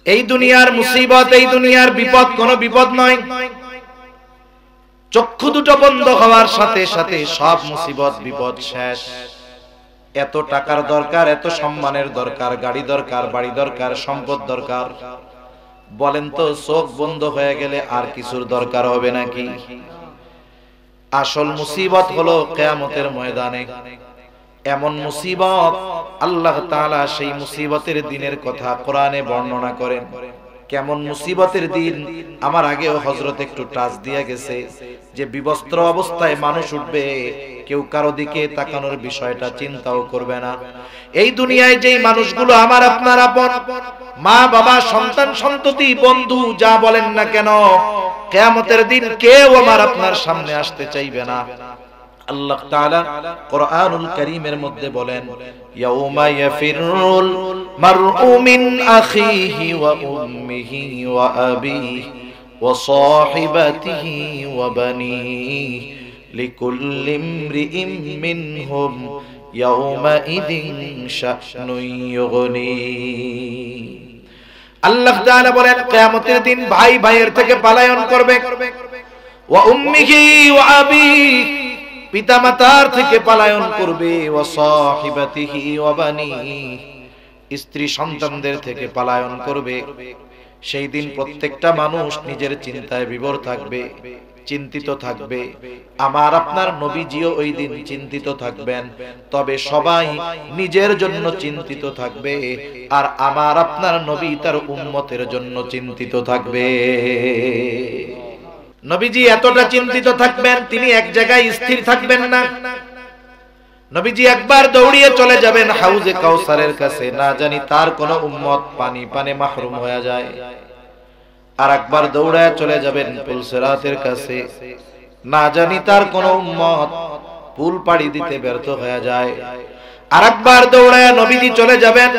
এই দুনিয়ার মুসিবত, এই দুনিয়ার বিপদ কোনো বিপদ নয়। চক্ষু দুটো বন্ধ হওয়ার সাথে সাথে সব মুসিবত বিপদ শেষ। এত টাকার দরকার, এত সম্মানের দরকার, গাড়ি দরকার, বাড়ি দরকার, সম্পদ দরকার, বলেন তো চোখ বন্ধ হয়ে গেলে আর কিছুর দরকার হবে নাকি? আসল মুসিবত হলো কিয়ামতের ময়দানে। এমন মুসিবত আল্লাহ তাআলা সেই মুসিবতের দিনের কথা কোরআনে বর্ণনা করেন। কেমন মুসিবতের দিন? আমার আগেও হযরত একটু টাচ দিয়ে গেছে যে বিবস্ত্র অবস্থায় মানুষ উঠবে, কেউ কারো দিকে তাকানোর বিষয়টা চিন্তাও করবে না। এই দুনিয়ায় যেই মানুষগুলো আমার আপনার আপন, মা বাবা, সন্তান সন্ততি, বন্ধু, যা বলেন না কেন, কিয়ামতের দিন কেউ আমার আপনার সামনে আসতে চাইবে না। আল্লাহ তাআলা কোরআনুল কারীমের মধ্যে বলেন, ইয়াউমা ইয়াফিরুল মারউ মিন আখিহি ওয়া উম্মিহি ওয়া আবিহি ওয়া সাহিবাতিহি ওয়া বানিহি লিকুল্লি ইমরিইম মিনহুম ইয়াউমা ইযিন শা'নুন ইউগনি। আল্লাহ তাআলা বলেন, কিয়ামতের দিন ভাই ভাইয়ের থেকে পলায়ন করবে, ওয়া উম্মিহি ওয়া আবিহি, পিতামাতার থেকে পলায়ন করবে, ওয়া সাহিবাতিহি ওয়া বানিহি, স্ত্রী সন্তানদের থেকে পলায়ন করবে। সেই দিন প্রত্যেকটা মানুষ নিজের চিন্তায় বিভোর থাকবে, চিন্তিত থাকবে। আমার আপনার নবীজিও ওই দিন চিন্তিত থাকবেন, তবে সবাই নিজের জন্য চিন্তিত থাকবে, আর আমার আপনার নবী তার উম্মতের জন্য চিন্তিত থাকবে। নবীজি এতটা চিন্তিত থাকবেন, তিনি এক জায়গায় স্থির থাকবেন না। নবীজি একবার দৌড়িয়ে চলে যাবেন হাউজে কাউসারের কাছে, না জানি তার কোন উম্মত পানি পানে মাহরুম হয়ে যায়। আর একবার দৌড়ায় চলে যাবেন পুলসিরাতের কাছে, না জানি তার কোন উম্মত পুল পাড়ি দিতে ব্যর্থ হয়ে যায়। আর একবার দৌড়ায় নবীজি চলে যাবেন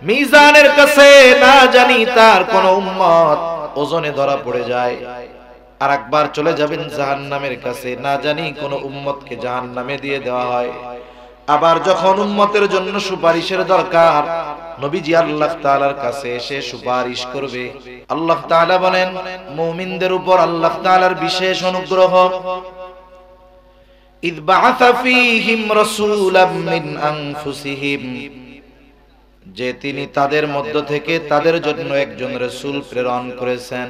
মিজানের কাছে, না জানি তার কোন উম্মত ওজনে ধরা পড়ে যায়। আর একবার চলে যাবেন জাহান্নামের কাছে, না জানি কোন উম্মতকে জাহান্নামে দিয়ে দেওয়া হয়। আবার যখন উম্মতের জন্য সুপারিশের দরকার, নবীজি আল্লাহ তাআলার কাছে এসে সুপারিশ করবে। আল্লাহ তাআলা বলেন, মুমিনদের উপর আল্লাহ তাআলার বিশেষ অনুগ্রহ, ইয বাআসা ফীহিম রাসূলাম মিন আনফুসিহিম, যে তিনি তাদের মধ্য থেকে তাদের জন্য একজন রাসূল প্রেরণ করেছেন।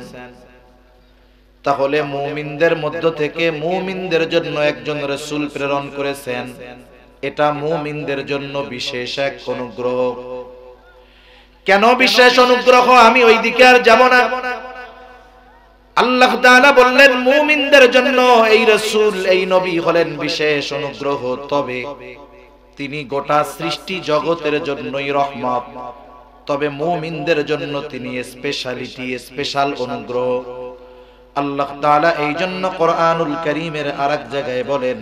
তাহলে মুমিনদের মধ্য থেকে মুমিনদের জন্য একজন রাসূল প্রেরণ করেছেন, এটা মুমিনদের জন্য বিশেষ এক অনুগ্রহ। কেন বিশেষ অনুগ্রহ? আমি ওই দিকে আর যাব না। আল্লাহ তাআলা বললেন, মুমিনদের জন্য এই রাসূল, এই নবী হলেন বিশেষ অনুগ্রহ, তবে তিনি গোটা সৃষ্টি জগতের জন্যই রহমত। তবে মুমিনদের জন্য তিনি স্পেশালিটি, স্পেশাল অনুগ্রহ। আল্লাহ তাআলা এই জন্য কোরআনুল কারীমের আরেক জায়গায় বলেন,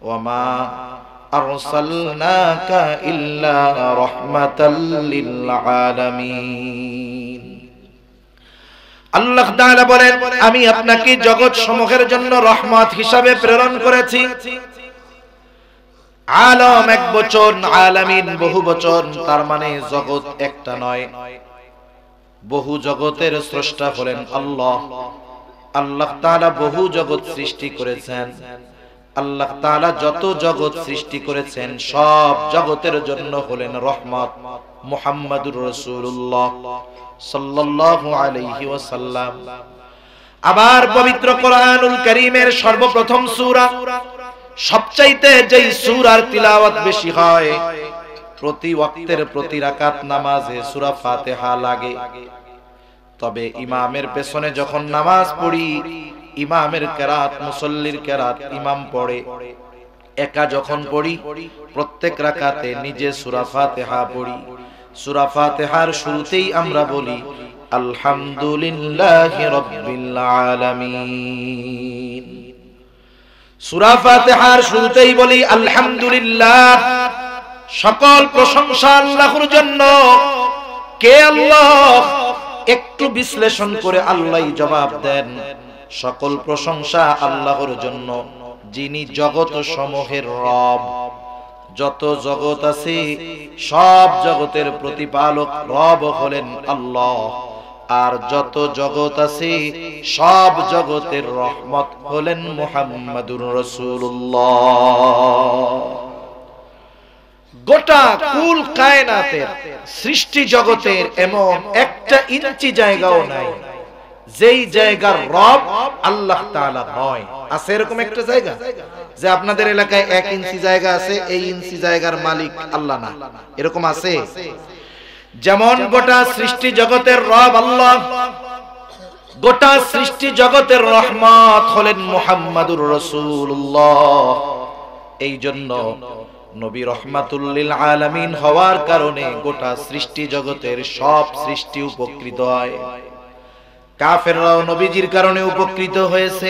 ওয়ামা আরসালনাকা ইল্লা রাহমাতাল লিল আলামিন। আল্লাহ তাআলা বলেন, আমি আপনাকে জগৎ সমূহের জন্য রহমত হিসাবে প্রেরণ করেছি। আলম এক বচন, আলামিন বহু বচন, তার মানে জগৎ একটা নয়, বহু জগতের স্রষ্টা হলেন আল্লাহ। আল্লাহ তাআলা বহু জগৎ সৃষ্টি করেছেন। আল্লাহ তাআলা যত জগৎ সৃষ্টি করেছেন সব জগতের জন্য হলেন রহমত। মুহাম্মাদুর রাসূলুল্লাহ সাল্লাল্লাহু আলাইহি ওয়াসাল্লাম। আবার পবিত্র কোরআনুল কারীমের সর্বপ্রথম সূরা, সবচাইতে যেই সূরার তিলাওয়াত বেশি হয়, প্রতি ওয়াক্তের প্রতি রাকাত নামাজে সূরা ফাতিহা লাগে। তবে ইমামের পেছনে যখন নামাজ পড়ি, ইমামের কেরাত, মুসল্লির কেরাত ইমাম পড়ে, একা যখন পড়ি প্রত্যেক রাকাতে নিজে সূরা ফাতিহা পড়ি। সূরা ফাতিহার শুরুতেই আমরা বলি আলহামদুলিল্লাহি রাব্বিল আলামিন। সূরা ফাতিহার শুরুতেই বলি আলহামদুলিল্লাহ, সকল প্রশংসা আল্লাহর জন্য। কে আল্লাহ? একটু বিশ্লেষণ করে আল্লাহই জবাব দেন, সকল প্রশংসা আল্লাহর জন্য, যিনি জগৎ সমূহের রব, যত জগৎ আছে সব জগতের প্রতিপালক রব হলেন আল্লাহ, আর যত জগৎ আছে সব জগতের রহমত হলেন মুহাম্মাদুর রাসূলুল্লাহ। গোটা কুল কায়নাতের সৃষ্টি জগতের এমন একটা ইঞ্চি জায়গাও নাই যেই জায়গার রব আল্লাহ তাআলা নয়। আছে এরকম একটা জায়গা যে আপনাদের এলাকায় 1 ইঞ্চি জায়গা আছে, এই ইঞ্চি জায়গার মালিক আল্লাহ না, এরকম আছে? যেমন গোটা সৃষ্টি জগতের রব আল্লাহ, গোটা সৃষ্টি জগতের রহমত হলেন মুহাম্মাদুর রাসূলুল্লাহ। এই জন্য নবী রহমাতুল লিল আলামিন হওয়ার কারণে গোটা সৃষ্টি জগতের সব সৃষ্টি উপকৃত হয়। কাফেররাও নবীজির কারণে উপকৃত হয়েছে,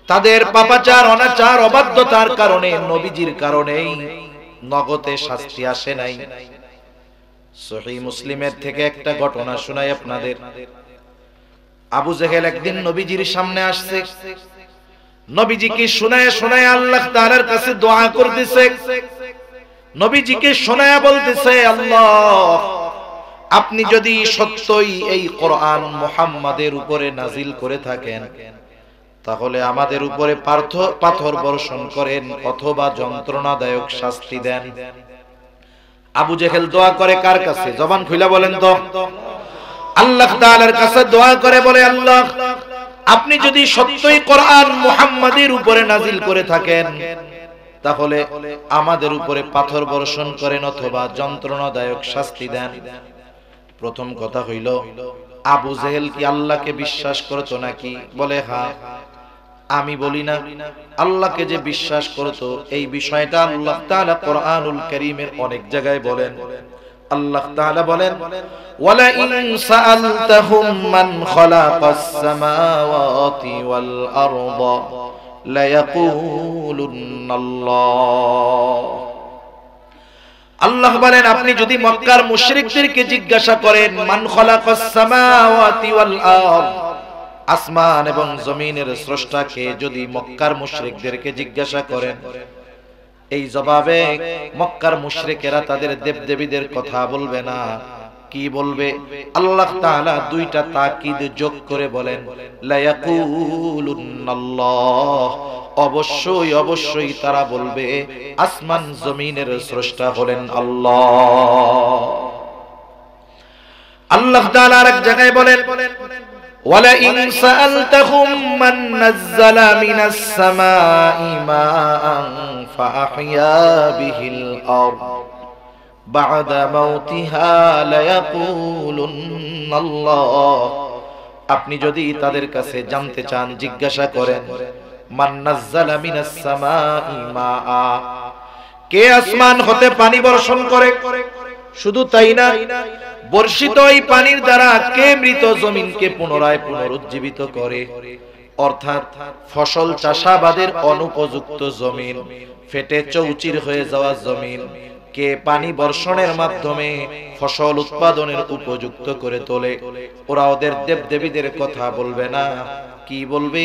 তাদের পাপাচার অনাচার অবাধ্যতার কারণে নবীজির কারণেই নগদে শাস্তি আসে নাই। সহিহ মুসলিমের থেকে একটা ঘটনা শোনাই আপনাদের। আবু জেহেল একদিন নবীজির সামনে আসছে, নবীজিকে শোনায় শোনায় আল্লাহ তাআলার কাছে দোয়া করতেছে। নবীজিকে শোনায় বলতেছে, আল্লাহ আপনি যদি সত্যই এই কোরআন মুহাম্মাদের উপরে নাজিল করে থাকেন, তাহলে আমাদের উপরে পাথর বর্ষণ করেন অথবা যন্ত্রণাদায়ক শাস্তি দেন। আবু জেহেল দোয়া করে কার কাছে? জবান খুলে বলেন তো। আল্লাহ তাআলার কাছে দোয়া করে, বলে আল্লাহ আপনি যদি সত্যই কোরআন মুহাম্মাদের উপরে নাজিল করে থাকেন, তাহলে আমাদের উপরে পাথর বর্ষণ করেন অথবা যন্ত্রণাদায়ক শাস্তি দেন। প্রথম কথা হইল, আবু জেহেল কি আল্লাহকে বিশ্বাস করতো নাকি? বলে হ্যাঁ। আমি বলি না। আল্লাহকে যে বিশ্বাস করতো এই বিষয়টা আল্লাহ তাআলা কোরআনুল কারীমের অনেক জায়গায় বলেন। আল্লাহ তাআলা বলেন, ওয়ালা ইন সাআলতাহুম মান খালাকাস সামাওয়াতি ওয়াল আরদা লা ইয়াকুলুন্নাল্লাহ। আল্লাহ বলেন, আপনি যদি মক্কার মুশরিকদেরকে জিজ্ঞাসা করেন মান খালাকাস সামাওয়াতি ওয়াল আরদ, আসমান এবং জমিনের স্রষ্টাকে যদি মক্কার মুশরিকদেরকে জিজ্ঞাসা করেন, এই জবাবে মক্কার মুশরিকেরা তাদের দেবদেবীদের কথা বলবে না। কি বলবে? আল্লাহ তাআলা দুইটা তাকিদ যোগ করে বলেন, লা ইয়াকুলুন্নাল্লাহ, অবশ্যই অবশ্যই তারা বলবে আসমান জমিনের স্রষ্টা হলেন আল্লাহ। আল্লাহ তাআলা আরেক জায়গায় বলেন, ওয়ালা ইন সাআলতাহুম মান নাযালা মিনাস সামাই মাআন ফাআহইয়া বিহিল আরদ বা'দা মাউতিহা লা ইয়াকুলুন্নাল্লাহ। আপনি যদি তাদের কাছে জানতে চান, জিজ্ঞাসা করেন মান নাযালা মিনাস সামাই মাআ, কে আসমান হতে পানি বর্ষণ করে? শুধু তাই না, বর্ষিত এই পানির দ্বারা কে মৃত জমিনকে পুনরায় পুনরুজ্জীবিত করে? অর্থাৎ ফসল চাষাবাদের অনুপযুক্ত জমিন, ফেটে চৌচির হয়ে যাওয়া জমিন কে পানি বর্ষণের মাধ্যমে ফসল উৎপাদনের উপযুক্ত করে তোলে। ওরা ওদের দেবদেবীদের কথা বলবে না। কি বলবে?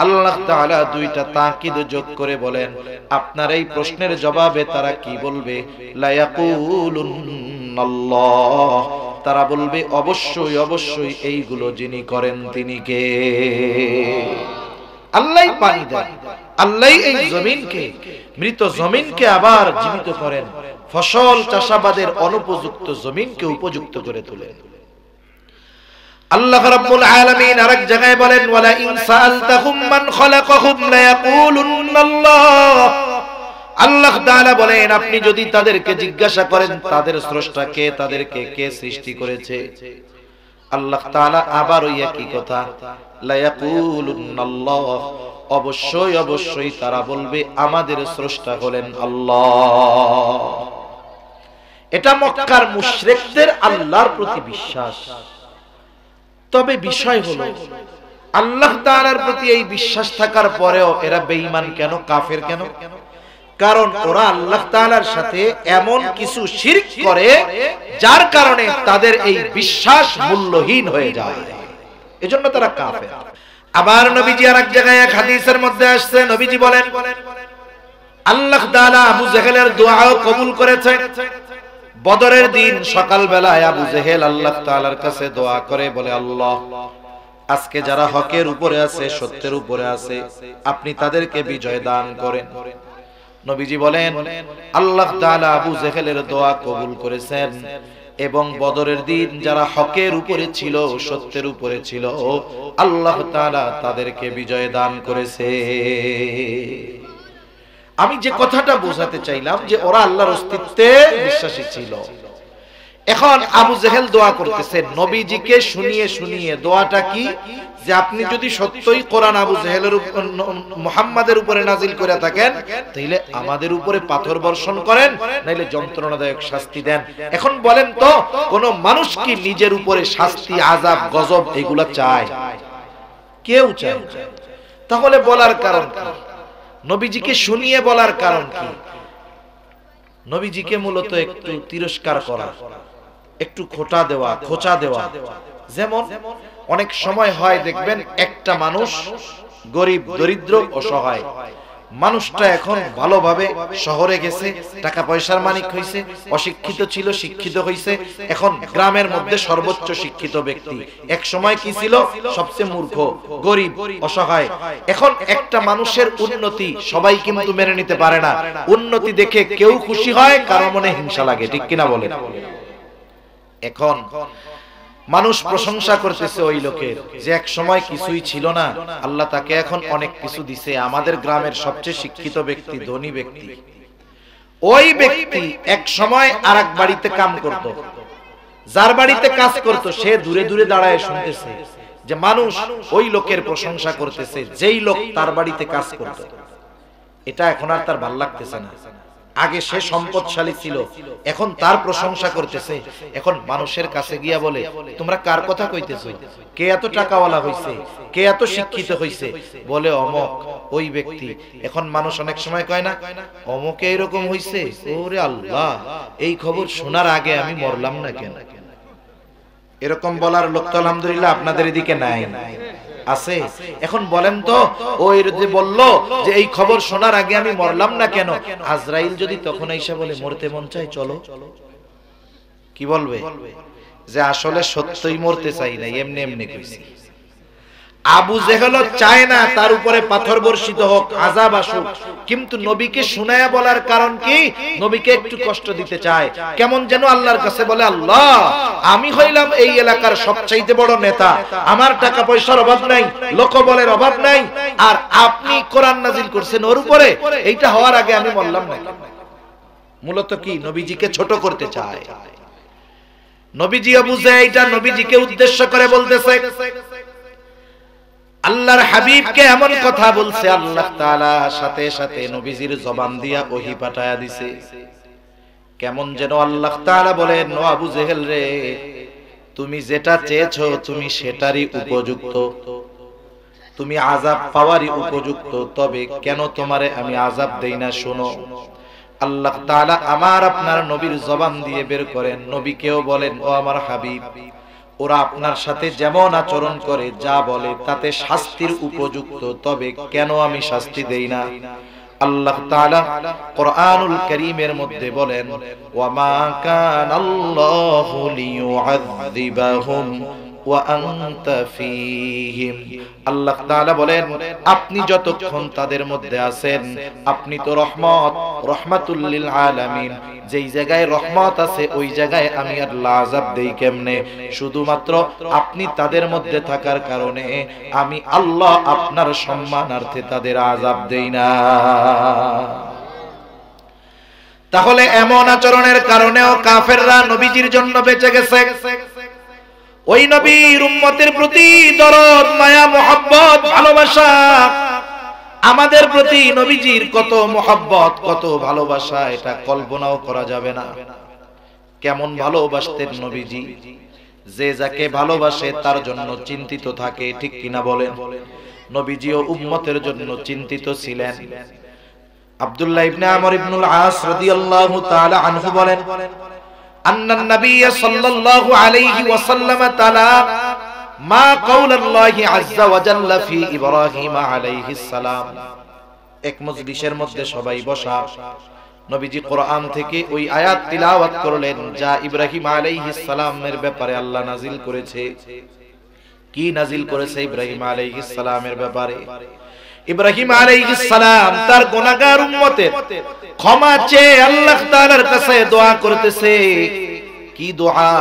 আল্লাহ তাআলা দুইটা তাকিদ যোগ করে বলেন, আপনার এই প্রশ্নের জবাবে তারা কি বলবে? লা ইয়াকুলুন্নাল্লাহ, তারা বলবে অবশ্যই অবশ্যই এইগুলো যিনি করেন তিনি কে? আল্লাহই পানি দেন, আল্লাহই এই জমিনকে, মৃত জমিনকে আবার জীবিত করেন, ফসল চাষাবাদের অনুপযুক্ত জমিনকে উপযুক্ত করে তোলেন। আল্লাহ রাব্বুল আলামিন আরেক জায়গায় বলেন, ওয়ালা ইন সাআলতাহুম মান খালাকাহুম লা ইয়াকুলুন্নাল্লাহ। আল্লাহ তাআলা বলেন, আপনি যদি তাদেরকে জিজ্ঞাসা করেন তাদের স্রষ্টা কে, তাদেরকে কে সৃষ্টি করেছে, আল্লাহ তাআলা আবার ওই একই কথা, লা ইয়াকুলুন্নাল্লাহ, অবশ্যই অবশ্যই তারা বলবে আমাদের স্রষ্টা হলেন আল্লাহ। এটা মক্কার মুশরিকদের আল্লাহর প্রতি বিশ্বাস। তবে বিষয় হলো, আল্লাহ তাআলার প্রতি এই বিশ্বাস থাকার পরেও এরা বেঈমান কেন, কাফের কেন? কারণ ওরা আল্লাহ তাআলার সাথে এমন কিছু শিরক করে যার কারণে তাদের এই বিশ্বাস মূল্যহীন হয়ে যায়, এজন্য তারা কাফের। আবার নবীজি আরেক জায়গায় এক হাদিসের মধ্যে আসছে, নবীজি বলেন, আল্লাহ তাআলা আবু জেহেলের দোয়াও কবুল করেছেন। বদরের দিন সকাল বেলায় আবু জেহেল আল্লাহ তাআলার কাছে দোয়া করে বলে, আল্লাহ, আজকে যারা হকের উপরে আছে, সত্যের উপরে আছে, আপনি তাদেরকে বিজয় দান করেন। নবীজি বলেন, আল্লাহ তাআলা আবু জেহেলের দোয়া কবুল করেছেন এবং বদরের দিন যারা হকের উপরে ছিল, সত্যের উপরে ছিল, আল্লাহ তাআলা তাদেরকে বিজয় দান করেছে। আমি যে কথাটা বোঝাতে চাইলাম যে ওরা আল্লাহর অস্তিত্বে বিশ্বাসী ছিল। এখন আবু জেহেল দোয়া করতেছে নবীজিকে শুনিয়ে শুনিয়ে। দোয়াটা কি? যে আপনি যদি সত্যই কোরআন আবু জেহেলের উপর, মুহাম্মাদের উপরে নাজিল করে থাকেন, তাহলে আমাদের উপরে পাথর বর্ষণ করেন, নাইলে যন্ত্রণাদায়ক শাস্তি দেন। এখন বলেন তো, কোন মানুষ কি নিজের উপরে শাস্তি, আযাব, গজব এগুলা চায়? কেউ চায়? তাহলে বলার কারণ কি? নবীজিকে শুনিয়ে বলার কারণ কি? নবীজিকে মূলত একটু তিরস্কার করা, একটু খোঁচা দেওয়া। যেমন অনেক সময় হয় দেখবেন, একটা মানুষ গরিব, দরিদ্র, অসহায় মানুষটা এখন ভালোভাবে শহরে গেছে, টাকা পয়সার মালিক হইছে, অশিক্ষিত ছিল, শিক্ষিত হইছে, এখন গ্রামের মধ্যে সর্বোচ্চ শিক্ষিত ব্যক্তি। এক সময় কি ছিল? সবচেয়ে মূর্খ, গরিব, অসহায়। এখন একটা মানুষের উন্নতি সবাই কিন্তু মেনে নিতে পারে না। উন্নতি দেখে কেউ খুশি হয়, কারো মনে হিংসা লাগে, ঠিক কিনা বলেন? এখন মানুষ প্রশংসা করতেছে ওই লোকের, যে এক সময় কিছুই ছিল না, আল্লাহ তাকে এখন অনেক কিছু দিছে। আমাদের গ্রামের সবচেয়ে শিক্ষিত ব্যক্তি, ধনী ব্যক্তি। ওই ব্যক্তি এক সময় আরেক বাড়িতে কাম করত, যার বাড়িতে কাজ করত সে দূরে দূরে দাঁড়ায় শুনতেছে যে মানুষ ওই লোকের প্রশংসা করতেছে, যেই লোক তার বাড়িতে কাজ করত। এটা এখন আর তার ভালো লাগতেছে না। আগে সে সম্পদশালী ছিল, এখন তার প্রশংসা করতেছে। এখন মানুষের কাছে গিয়া বলে, তোমরা কার কথা কইতেছো? কে এত টাকাওয়ালা হইছে? কে এত শিক্ষিত হইছে? বলে অমক, ওই ব্যক্তি। এখন মানুষ অনেক সময় কয় না, অমকে এরকম হইছে, ওরে আল্লাহ, এই খবর শোনার আগে আমি মরলাম না কেন? এরকম বলার লোক তো আলহামদুলিল্লাহ আপনাদের এদিকে নাই, আছে? এখন বলেন তো, ওই যে বললো যে এই খবর শোনার আগে আমি মরলাম না কেন, আজরাইল যদি তখন এসে বলে মরতে মন চাই, চলো, কি বলবে? যে আসলে সত্যই মরতে চাই না, এমনি এমনি কইছি। আবু জেহেল চায় না তার উপরে পাথর বর্ষিত হোক, আযাব আসুক, কিন্তু নবীকে শুনায়া বলার কারণ কি? নবীকে একটু কষ্ট দিতে চায়। কেমন যেন আল্লাহর কাছে বলে, আল্লাহ, আমি হইলাম এই এলাকার সবচাইতে বড় নেতা, আমার টাকা পয়সার অভাব নাই, লোকবলের অভাব নাই, আর আপনি কোরআন নাজিল করছেন ওর উপরে, এইটা হওয়ার আগে আমি বললাম না। মূলত কি? নবীজিকে ছোট করতে চায়। নবীজিও বুঝে এইটা, নবীজিকে উদ্দেশ্য করে বলতেছে। আল্লাহর হাবিবকে এমন কথা বলছে, আল্লাহ তাআলা সাথে সাথে নবীজির জবান দিয়া ওহী পাঠায়া দিছে। কেমন যেন আল্লাহ তাআলা বলেন, ও আবু জেহেল রে, তুমি যেটা চেয়েছো তুমি সেটারই উপযুক্ত, তুমি আযাব পাওয়ারই উপযুক্ত, তবে কেন তোমারে আমি আযাব দেই না শোনো। আল্লাহ তাআলা আমার আপনার নবীর জবান দিয়ে বের করেন, নবীকেও বলেন, ও আমার হাবিব, ওরা আপনার সাথে যেমন আচরণ করে, যা বলে তাতে শাস্তির উপযুক্ত, তবে কেন আমি শাস্তি দেই না। আল্লাহ তাআলা কোরআনুল কারীমের মধ্যে বলেন, ওয়া মা কানাল্লাহু লিয়ুআযযিবাহুম ওয়া আনতা ফীহিম। আল্লাহ তাআলা বলেন, আপনি যতক্ষণ তাদের মধ্যে আছেন, আপনি তো রহমাতুল লিল আলামিন। যেই জায়গায় রহমত আছে ওই জায়গায় আমি আল্লাহ আযাব দেই কেমনে? শুধুমাত্র আপনি তাদের মধ্যে থাকার কারণে আমি আল্লাহ আপনার সম্মানার্থে তাদের আযাব দেই না। তাহলে এমন আচরণের কারণেও কাফেররা নবীজির জন্য বেঁচে গেছে। ওই নবীর উম্মতের প্রতি দরদ, মায়া, মোহাব্বত, ভালোবাসা, আমাদের প্রতি নবীজির কত মোহাব্বত, কত ভালোবাসা, এটা কল্পনাও করা যাবে না। কেমন ভালোবাসতেন নবীজি, যে যাকে ভালোবাসে তার জন্য চিন্তিত থাকে, ঠিক কিনা বলেন? নবীজিও উম্মতের জন্য চিন্তিত ছিলেন। আব্দুল্লাহ ইবনে আমর ইবনুল আস রাদিয়াল্লাহু তাআলা আনহু বলেন, আন্নান নবী সাল্লাল্লাহু আলাইহি ওয়াসাল্লাম তাআলা মা কাউলুল্লাহি আযজা ওয়া জাল্লা ফি ইব্রাহিম আলাইহিস সালাম। এক মজলিসের মধ্যে সবাই বসা, নবীজি কোরআন থেকে ওই আয়াত তিলাওয়াত করলেন যা ইব্রাহিম আলাইহিস সালামের ব্যাপারে আল্লাহ নাজিল করেছে। কি নাজিল করেছে ইব্রাহিম আলাইহিস সালামের ব্যাপারে? ইব্রাহিম আলাইহিস সালাম তার গুনাহগার উম্মতের ক্ষমা চেয়ে আল্লাহ তাআলার কাছে দোয়া করতেছে। কি দোয়া?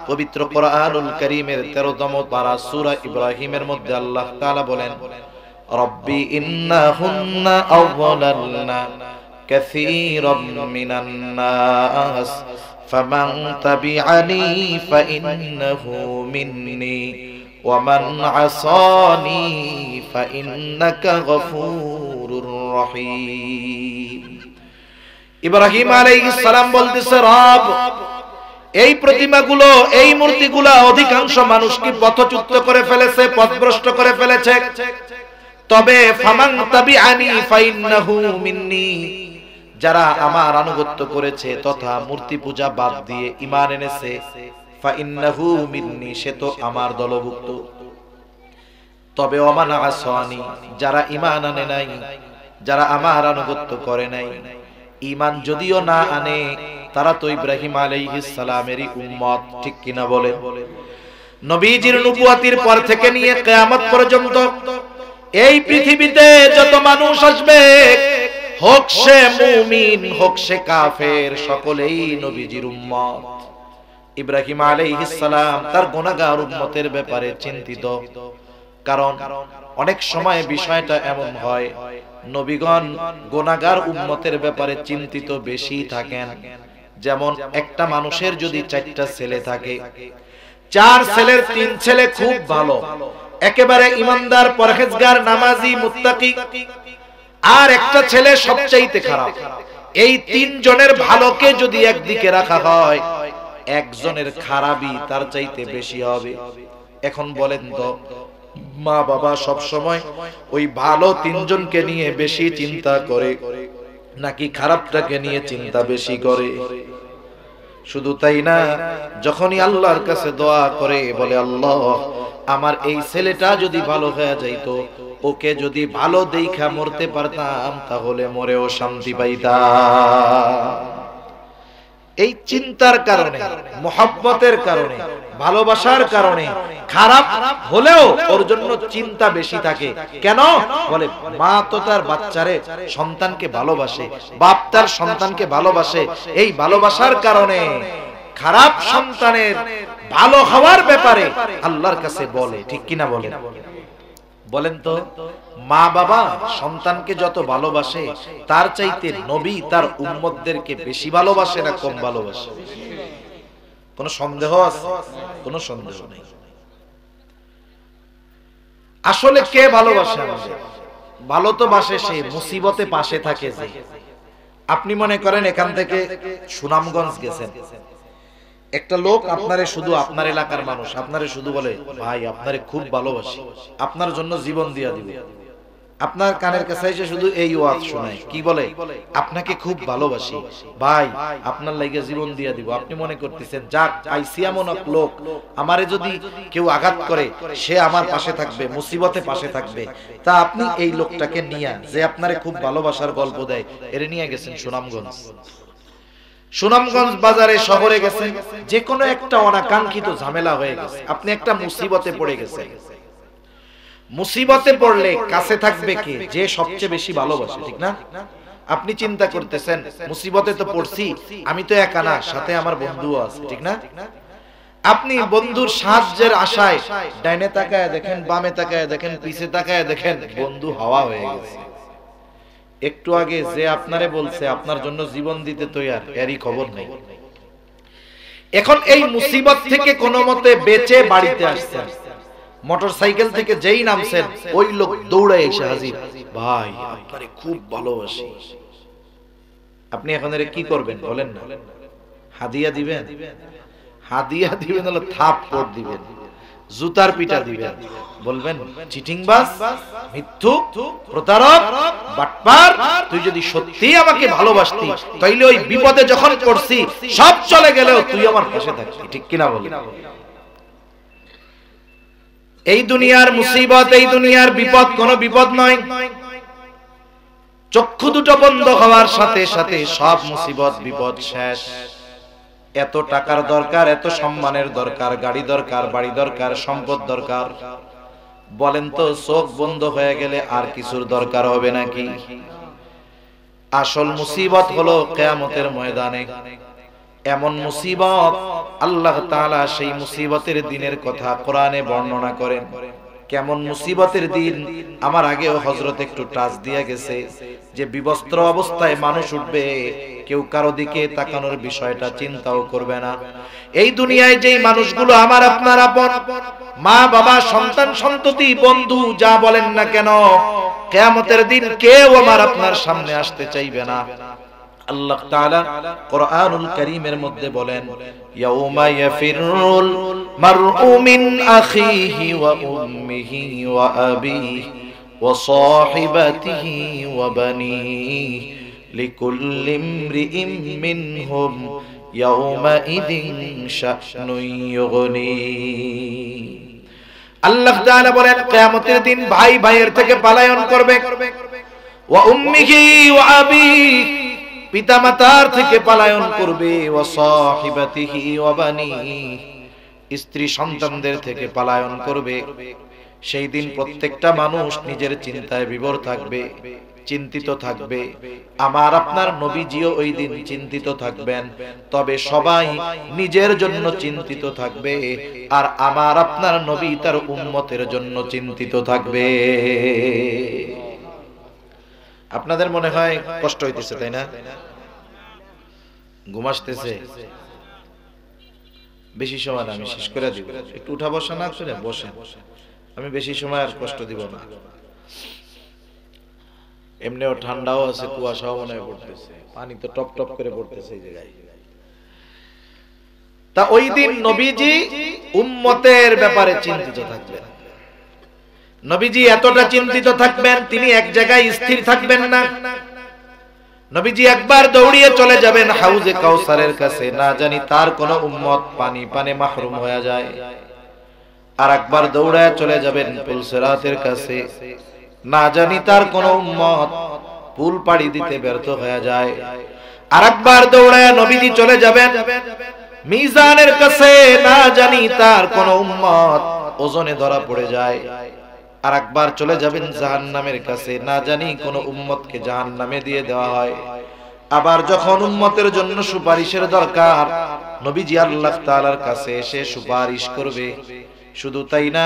পবিত্র কোরআনুল কারীমের 13তম পারা সূরা ইব্রাহিমের মধ্যে আল্লাহ তাআলা বলেন, রব্বি ইন্নাহুন্না আযলালনা কাসীরাম মিনান নাস ফামান তাবিআনি ফাইন্নাহু মিন্নি ওয়ামান আসানি ফাইন্নাকা গফুরুর রহিম। ইব্রাহিম আলাইহিস সালাম বলতেছে, রব, এই প্রতিমাগুলো, এই মূর্তিগুলো অধিকাংশ মানুষকে পথচ্যুত করে ফেলেছে, পথভ্রষ্ট করে ফেলেছে। তবে ফামান তাবিআনি ফাইন্নাহু মিন্নি, যারা আমার আনুগত্য করেছে তথা মূর্তি পূজা বাদ দিয়ে ঈমান এনেছে, ফাইন্নাহু মিন্নি, সে তো আমার দলভুক্ত। তবে ওমান আসানি, যারা ঈমান আনে নাই, যারা আমার আনুগত্য করে নাই, ঈমান যদিও না আনে, তারা তো ইব্রাহিম আলাইহিস সালামেরই উম্মত। ঠিক কিনা বলেন? নবীজির নবুয়তির পর থেকে নিয়ে কিয়ামত পর্যন্ত এই পৃথিবীতে যত মানুষ আসবে, হোক সে মুমিন হোক সে কাফের, সকলেই নবীজির উম্মত। ইব্রাহিম আলাইহিস সালাম তার গুনাহগার উম্মতের ব্যাপারে চিন্তিত, কারণ অনেক সময় বিষয়টা এমন হয় নবীগণ গুনাহগার উম্মতের ব্যাপারে চিন্তিত বেশি থাকেন। যেমন একটা মানুষের যদি 4টা ছেলে থাকে, 4 ছেলের 3 ছেলে খুব ভালো, একেবারে ইমানদার, পরহেজগার, নামাজি, মুত্তাকি, আর একটা ছেলে সবচাইতে খারাপ। এই 3 জনের ভালোকে যদি একদিকে রাখা হয়, একজনের খারাপই তার চাইতে বেশি হবে। এখন বলেন তো, মা বাবা সব সময় ওই ভালো 3 জনকে নিয়ে বেশি চিন্তা করে নাকি খারাপটাকে নিয়ে চিন্তা বেশি করে? শুধু তাই না, যখনই আল্লাহর কাছে দোয়া করে বলে, আল্লাহ আমার এই ছেলেটা যদি ভালো হয়ে যাইতো, ওকে যদি ভালো দেখা মরতে পারতাম, তাহলে মরেও শান্তি পাইতাম। এই চিন্তার কারণে, মুহাব্বতের কারণে, ভালোবাসার কারণে খারাপ হলেও ওর জন্য চিন্তা বেশি থাকে। কেন? বলে মা তো তার বাচ্চারে, সন্তানকে ভালোবাসে, বাপ তার সন্তানকে ভালোবাসে। এই ভালোবাসার কারণে খারাপ সন্তানের ভালো হওয়ার ব্যাপারে আল্লাহর কাছে বলে। ঠিক কিনা বলেন? বলেন তো, মা বাবা সন্তানকে যত ভালোবাসে, তার চাইতে নবী তার উম্মতদেরকে বেশি ভালোবাসে না কম ভালোবাসে? কোনো সন্দেহ আছে? কোনো সন্দেহ নেই। আসলে কে ভালোবাসে আমাদের? ভালো তো বাসে সে, মুসিবতে পাশে থাকে যে। আপনি মনে করেন এখান থেকে সুনামগঞ্জ গেছেন, একটা লোক আপনারে, শুধু আপনার এলাকার মানুষ আপনারে শুধু বলে, ভাই আপনারে খুব ভালোবাসি, আপনার জন্য জীবন দিয়া দিব। আপনার কানের কাছে এসে শুধু এই ওয়াজ শোনায়, কি বলে? আপনাকে খুব ভালোবাসি ভাই, আপনার লাগি জীবন দিয়া দিব। আপনি মনে করতেছেন, যাক আইসি এমন এক লোক, আমারে যদি কেউ আঘাত করে সে আমার পাশে থাকবে, মুসিবতে পাশে থাকবে। তা আপনি এই লোকটাকে নিয়ে, যে আপনারে খুব ভালোবাসার গল্প দেয়, এর নিয়ে গেছেন সুনামগঞ্জ। সুনামগঞ্জ বাজারে, শহরে গেছেন, যে কোনো একটা অনাকাঙ্ক্ষিত ঝামেলা হয়ে গেছে, আপনি একটা মুসিবতে পড়ে গেছেন। মুসিবতে পড়লে কাছে থাকবে কে? যে সবচেয়ে বেশি ভালোবাসে। ঠিক না? আপনি চিন্তা করতেছেন, মুসিবতে তো পড়ছি, আমি তো একা না, সাথে আমার বন্ধুও আছে। ঠিক না? আপনি বন্ধুর সাহায্যের আশায় ডাইনে তাকায় দেখেন, বামে তাকায় দেখেন, পিছে তাকায় দেখেন, বন্ধু হাওয়া হয়ে গেছে। একটু আগে যে আপনারে বলছে আপনার জন্য জীবন দিতে তৈয়ার, এরই খবর নেই। এখন এই মুসিবত থেকে কোনো মতে বেঁচে বাড়িতে আসছেন, মোটরসাইকেল থেকে যেই নামছেন, ওই লোক দৌড়ে এসে হাজির, ভাই আপনারে খুব ভালোবাসি। আপনি এখন এর কি করবেন বলেন না? হাদিয়া দিবেন? হাদিয়া দিবেন হলো থাপ্পড় দিবেন, জুতার পিটা দিবেন, বলবেন চিটিংবাজ, মিথ্যুক, প্রতারক, বাটপার, তুই যদি সত্যি আমাকে ভালোবাসতি তাইলে ওই বিপদে যখন পড়ছি সব চলে গেলেও তুই আমার পাশে থাকতি। ঠিক কিনা বলেন? এই দুনিয়ার মুসিবত, এই দুনিয়ার বিপদ কোনো বিপদ নয়। চক্ষু দুটো বন্ধ হওয়ার সাথে সাথে সব মুসিবত বিপদ শেষ। এত টাকার দরকার, এত সম্মানের দরকার, গাড়ি দরকার, বাড়ি দরকার, সম্পদ দরকার। বলেন তো চোখ বন্ধ হয়ে গেলে আর কিছুর দরকার হবে নাকি? আসল মুসিবত হলো কিয়ামতের ময়দানে। এমন মুসিবত, আল্লাহ তাআলা সেই মুসিবতের দিনের কথা কোরআনে বর্ণনা করেন। কেমন মুসিবতের দিন? আমার আগেও হযরত একটু টাচ দিয়ে গেছে যে বিবস্ত্র অবস্থায় মানুষ উঠবে, কেউ কারো দিকে তাকানোর বিষয়টা চিন্তাও করবে না। এই দুনিয়ায় যেই মানুষগুলো আমার আপনার আপন, মা বাবা, সন্তান সন্ততি, বন্ধু, যা বলেন না কেন, কিয়ামতের দিন কেউ আমার আপনার সামনে আসতে চাইবে না। আল্লাহ তাআলা কোরআনুল কারীমের মধ্যে বলেন, ইয়াউমা ইয়াফিরুল মারউ মিন আখিহি ওয়া উম্মিহি ওয়া আবিহি ওয়া সাহিবাতিহি ওয়া বানিহি লিকুল্লি ইমরিইম মিনহুম ইয়াউমা ইযিন শা'নুন ইউগনি। আল্লাহ তাআলা বলেন, কিয়ামতের দিন ভাই ভাইয়ের থেকে পলায়ন করবে, ওয়া উম্মিহি ওয়া আবিহি, পিতামাতার থেকে পলায়ন করবে, ওয়া সাহিবাতিহি ওয়া বানিহি, স্ত্রী সন্তানদের থেকে পলায়ন করবে। সেই দিন প্রত্যেকটা মানুষ নিজের চিন্তায় বিভোর থাকবে, চিন্তিত থাকবে। আমার আপনার নবীজিও ওই দিন চিন্তিত থাকবেন, তবে সবাই নিজের জন্য চিন্তিত থাকবে, আর আমার আপনার নবী তার উম্মতের জন্য চিন্তিত থাকবে। আপনাদের মনে হয় কষ্ট হইতেছে, তাই না? ঘুম আসতেছে? বেশি সময় না, আমি শেষ করে দিব। একটু উঠা বসা না করে বসেন, আমি বেশি সময় আর কষ্ট দিব না। এমনিও ঠান্ডাও আছে, কুয়াশাও মনে হয় পড়তেছে, পানি তো টপ টপ করে পড়তেছে এই জায়গায়। তা ওই দিন নবীজি উম্মতের ব্যাপারে চিন্তিত থাকবেন। নবীজি এতটা চিন্তিত থাকবেন, তিনি এক জায়গায় স্থির থাকবেন না। নবীজি একবার দৌড়িয়ে চলে যাবেন হাউজে কাউসারের কাছে, না জানি তার কোন উম্মত পানি পানে মাহরুম হয়ে যায়। আর একবার দৌড়ায় চলে যাবেন পুলসিরাতের কাছে, না জানি তার কোন উম্মত পুল পাড়ি দিতে ব্যর্থ হয়ে যায়। আর একবার দৌড়ায় নবীজি চলে যাবেন মিজানের কাছে, না জানি তার কোন উম্মত ওজনে ধরা পড়ে যায়। আর একবার চলে যাবেন জাহান্নামের কাছে, না জানি কোন উম্মতকে জাহান্নামে দিয়ে দেওয়া হয়। আবার যখন উম্মতের জন্য সুপারিশের দরকার, নবীজি আল্লাহ তাআলার কাছে এসে সুপারিশ করবে। শুধু তাই না,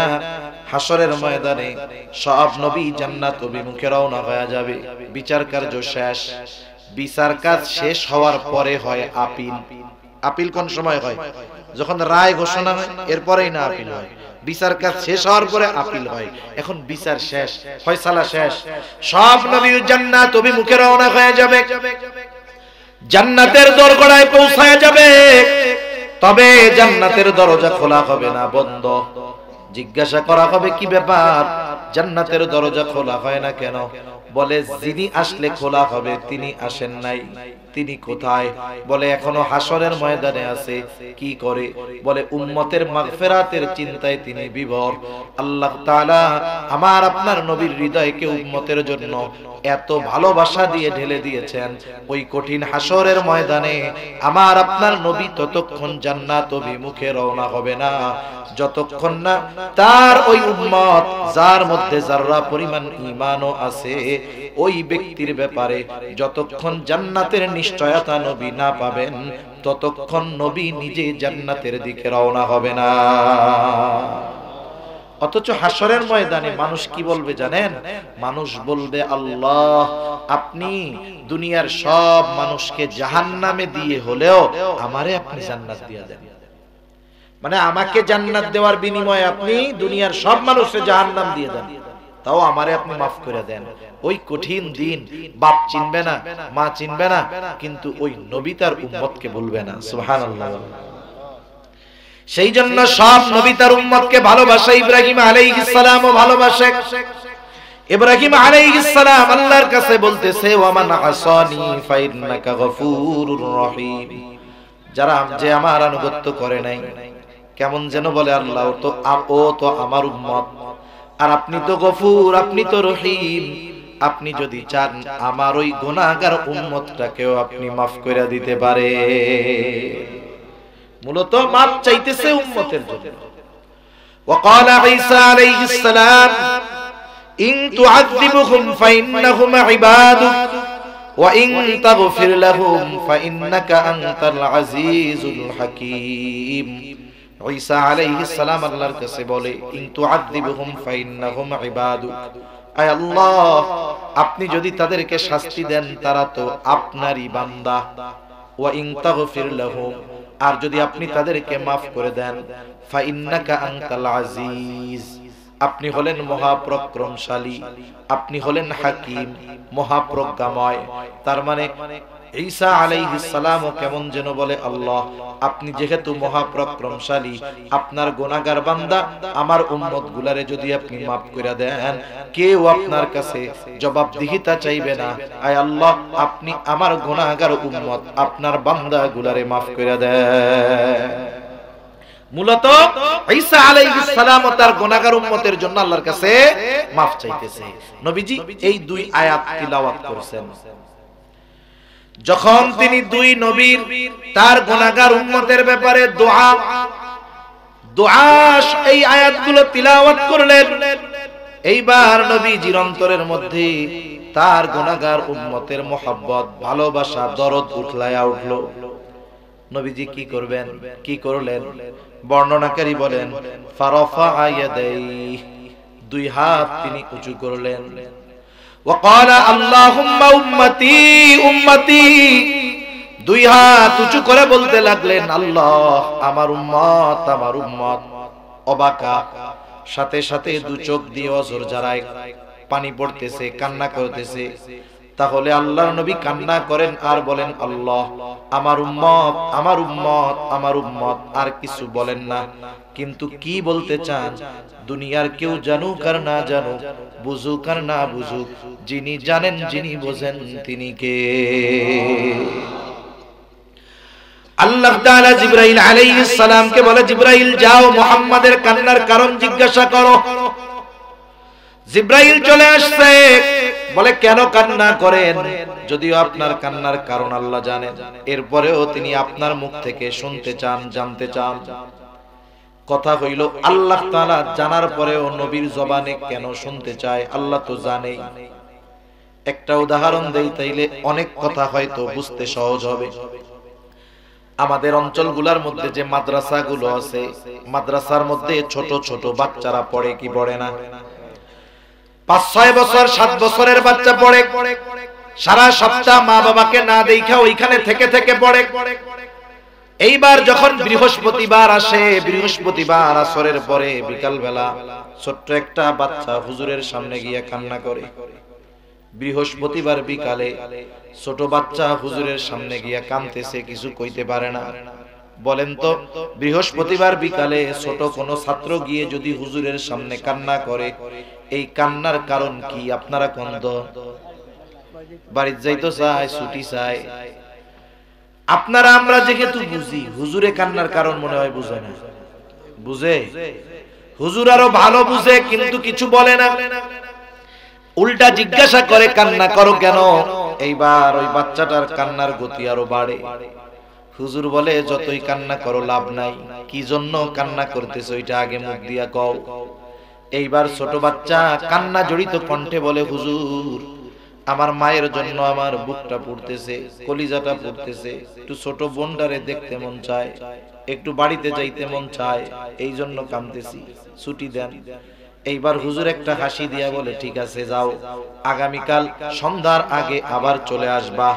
হাসরের ময়দানে সব নবী জান্নাত অভিমুখে রওনা হয়ে যাবে। বিচার কার্য শেষ। বিচার কাজ শেষ হওয়ার পরে হয় আপিল। আপিল কোন সময় হয়? যখন রায় ঘোষণা হয়, এরপরেই না আপিল হয়। বিচার কাজ শেষ হওয়ার পরে আপিল হয়। এখন বিচার শেষ, ফয়সালা শেষ, সব নবী জান্নাত অভিমুখে রওনা হয়ে যাবে, জান্নাতের দরগড়ায় পৌঁছায় যাবে। তবে জান্নাতের দরজা খোলা হবে না, বন্ধ। জিজ্ঞাসা করা হবে, কি ব্যাপার, জান্নাতের দরজা খোলা হয় না কেন? বলে, যিনি আসলে খোলা হবে তিনি আসেন নাই। তিনি কোথায়? বলে, এখনো হাসরের ময়দানে আছে। কি করে? বলে, উম্মতের মাগফিরাতের চিন্তায় তিনি বিভোর। আল্লাহ তাআলা আমার আপনার নবীর হৃদয়কে উম্মতের জন্য এত ভালোবাসা দিয়ে ঢেলে দিয়েছেন, ওই কঠিন হাসরের ময়দানে আমার আপনার নবী ততক্ষণ জান্নাত অভিমুখে রওনা হবে না, যতক্ষণ না তার ওই উম্মত, যার মধ্যে যাররা পরিমাণ ঈমানও আছে, ওই ব্যক্তির ব্যাপারে যতক্ষণ জান্নাতের নিশ্চয়তা নবী না পাবেন, ততক্ষণ নবী নিজে জান্নাতের দিকে রওনা হবে না। অথচ হাসরের ময়দানে মানুষ কি বলবে জানেন? মানুষ বলবে, আল্লাহ, আপনি দুনিয়ার সব মানুষকে জাহান্নামে দিয়ে হলেও আমারে আপনি জান্নাত দিয়ে দেন। মানে আমাকে জান্নাত দেওয়ার বিনিময়ে আপনি দুনিয়ার সব মানুষকে জাহান্নাম দিয়ে দেন, তাও আমারে আপনি মাফ করে দেন। ওই কঠিন দিন বাপ চিনবে না, মা চিনবে না, কিন্তু ওই নবী তার উম্মতকে ভুলবে না। সুবহানাল্লাহ। সেই জন্য সব নবী তার উম্মতকে ভালোবাসে। ইব্রাহিম আলাইহিস সালামও ভালোবাসে। ইব্রাহিম আলাইহিস সালাম আল্লাহর কাছে বলতেছে, ওয়া মান আসানি ফাইন্নাকা গফুরুর রহিম। যারা যে আমার আনুগত্য করে নাই, কেমন যেন বলে, আল্লাহ ও তো আমার উম্মত, আর আপনি তো গফুর, আপনি তো রহিম, আপনি যদি চান আমার ওই গুনাহগার উম্মতটাকেও আপনি মাফ করে দিতে পারে। মূলত মাফ চাইতেছে উম্মতের জন্য। وقال عيسى عليه السلام إن تعذبهم فإنهم عبادك وإن تغفر لهم فإنك أنت العزيز الحكيم। ঈসা আলাইহিস সালাম আল্লাহর কাছে বলে, ইন তুআযিবহুম ফাইন্নাহুম ইবাদুক, আয় আল্লাহ আপনি যদি তাদেরকে শাস্তি দেন তারা তো আপনারই বান্দা, ওয়া ইন তাগফির লাহুম আর যদি আপনি তাদেরকে maaf করে দেন, ফাইন্নাকা আনতাল আজিজ আপনি হলেন মহাপরাক্রমশালী, আপনি হলেন হাকিম মহাপ্রজ্ঞাময়। তার মানে ঈসা আলাইহিস সালামও কেমন যেন বলে, আল্লাহ আপনি যেহেতু মহাপরাক্রমশালী, আপনার গুনাহগার বান্দা আমার উম্মত গুলারে যদি আপনি maaf করে দেন, কেউ আপনার কাছে জবাবদিহিতা চাইবে না। আয় আল্লাহ আপনি আমার গুনাহগার উম্মত আপনার বান্দা গুলারে maaf করে দেন। মূলত ঈসা আলাইহিস সালাম তার গুনাহগার উম্মতের জন্য আল্লাহর কাছে maaf চাইতেছে। নবীজি এই দুই আয়াত তিলাওয়াত করেছেন। যখন তিনি দুই নবীর তার গুনাহগার উম্মতের ব্যাপারে দোয়া এই আয়াতগুলো তিলাওয়াত করলেন, এইবার নবীজির অন্তরের মধ্যে তার গুনাহগার উম্মতের মোহাব্বত, ভালোবাসা, দরদ উঠলায়া উঠলো। নবীজি কি করবেন, কি করলেন? বর্ণনাকারী বলেন, ফারাফা ইয়াদাইহি দুই হাত তিনি উঁচু করলেন। وقال اللهم উম্মতি উম্মতি দুই হাত উঁচু করে বলতে লাগলেন, আল্লাহ আমার উম্মত আমার উম্মত। অবাকা সাথে সাথে দু চোখ দিয়ে অজর জারায় পানি পড়তেছে, কান্না করতেছে। তাহলে আল্লাহর নবী কান্না করেন আর বলেন, আল্লাহ আমার উম্মত আমার উম্মত আমার উম্মত, আর কিছু বলেন না। কিন্তু কি বলতে চান? দুনিয়ার কেউ জানুক আর না জানুক, বুঝুক আর না বুঝুক, যিনি জানেন যিনি বোঝেন তিনি কে? আল্লাহ তাআলা জিবরাইল আলাইহিস সালামকে বলে, জিবরাইল যাও মুহাম্মাদের কান্নার কারণ জিজ্ঞাসা করো। জিবরাইল চলে আসছে, বলে কেন কান্না করেন? যদিও আপনার কান্নার কারণ আল্লাহ জানেন, এরপরেও তিনি আপনার মুখ থেকে শুনতে চান, জানতে চান। কথা হইল আল্লাহ তাআলা জানার পরেও নবীর জবানে কেন শুনতে চায় আল্লাহ তো জানেই। একটা উদাহরণ দেই, তাইলে অনেক কথা হয়তো বুঝতে সহজ হবে। আমাদের অঞ্চলগুলোর মধ্যে যে মাদ্রাসাগুলো আছে, মাদ্রাসার মধ্যে ছোট ছোট বাচ্চারা পড়ে কি পড়ে না? 5-6 বছর 7 বছরের বাচ্চা পড়ে, সারা সপ্তাহ মা বাবাকে না দেখা ওইখানে থেকে থেকে পড়ে। এইবার যখন বৃহস্পতিবার আসে, বৃহস্পতিবার আসরের পরে বিকাল বেলা ছোট্ট একটা বাচ্চা হুজুরের সামনে গিয়ে কান্না করে। বৃহস্পতিবার বিকালে ছোট বাচ্চা হুজুরের সামনে গিয়া কাঁদতেছে, কিছু কইতে পারে না। বলেন তো বৃহস্পতিবার বিকালে ছোট কোনো ছাত্র গিয়ে যদি হুজুরের সামনে কান্না করে, এই কান্নার কারণ কি? আপনারা কোন তো বাড়িতে যাইতো চায়, ছুটি চায়। আপনারা আমরা যেহেতু বুঝি, হুজুরে কান্নার কারণ মনে হয় বুঝে না। বুঝে? হুজুর আরো ভালো বুঝে, কিন্তু কিছু বলে না, উল্টা জিজ্ঞাসা করে কান্না করো কেন? এইবার ওই বাচ্চাটার কান্নার গতি আরো বাড়ে। হুজুর বলে যতই কান্না করো লাভ নাই, কি জন্য কান্না করতেছ ওইটা আগে মুখ দিয়া কও। এইবার ছোট বাচ্চা কান্না জড়িত কণ্ঠে বলে, হুজুর আমার মায়ের জন্য আমার বুকটা পুড়তেছে, কলিজাটা পুড়তেছে, একটু ছোট বোনটারে দেখতে মন চায়, একটু বাড়িতে যাইতে মন চায়, এই জন্য কাঁদতেছি, ছুটি দেন। এইবার হুজুর একটা হাসি দিয়া বলে, ঠিক আছে যাও, আগামীকাল সন্ধ্যার আগে আবার চলে আসবা।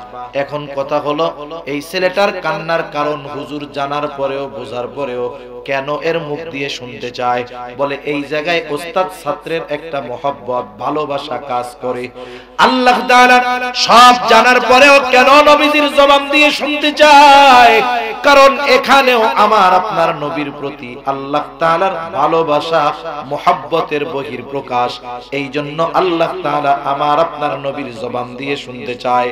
এখন কথা হলো, এই ছেলেটার কান্নার কারণ হুজুর জানার পরেও বোঝার পরেও কেন এর মুখ দিয়ে শুনতে চায়? বলে এই জায়গায় ওস্তাদ ছাত্রের একটা মহব্বত, ভালোবাসা কাজ করে। আল্লাহ তাআলা সব জানার পরেও কেন নবীজির জবান দিয়ে শুনতে চায়? কারণ এখানেও আমার আপনার নবীর প্রতি আল্লাহ তাআলার ভালোবাসা মুহাব্বতের বহিঃপ্রকাশ। এই জন্য আল্লাহ তাআলা আমার আপনার নবীর জবান দিয়ে শুনতে চায়।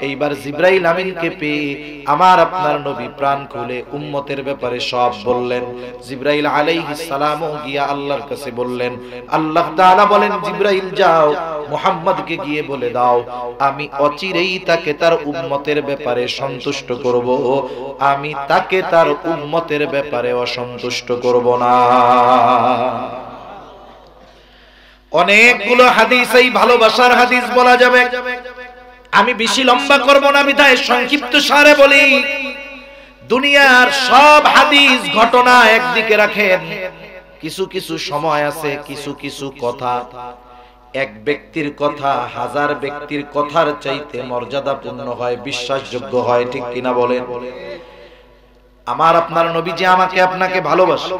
এইবার জিবরাইল আমিনকে পেয়ে আমার আপনার নবী প্রাণ খুলে উম্মতের ব্যাপারে সব বললেন। জিবরাইল আলাইহিস সালামও গিয়া আল্লাহর কাছে বললেন। আল্লাহ তাআলা বলেন, জিবরাইল যাও মুহাম্মদকে গিয়ে বলে দাও আমি অচিরেই তাকে তার উম্মতের ব্যাপারে সন্তুষ্ট করব, আমি তাকে তার উম্মতের ব্যাপারে অসন্তুষ্ট করব না। অনেকগুলো হাদিস, এই ভালোবাসার হাদিস বলা যাবে, আমি বেশি লম্বা করব না বিধায় সংক্ষিপ্ত সারে বলি। দুনিয়ার সব হাদিস ঘটনা একদিকে রাখেন, কিছু কিছু সময় আছে, কিছু কিছু কথা এক ব্যক্তির কথা হাজার ব্যক্তির কথার চাইতে মর্যাদাপূর্ণ হয়, বিশ্বাসযোগ্য হয়, ঠিক কিনা বলেন? আমার আপনার নবী যে আমাকে আপনাকে ভালোবাসে,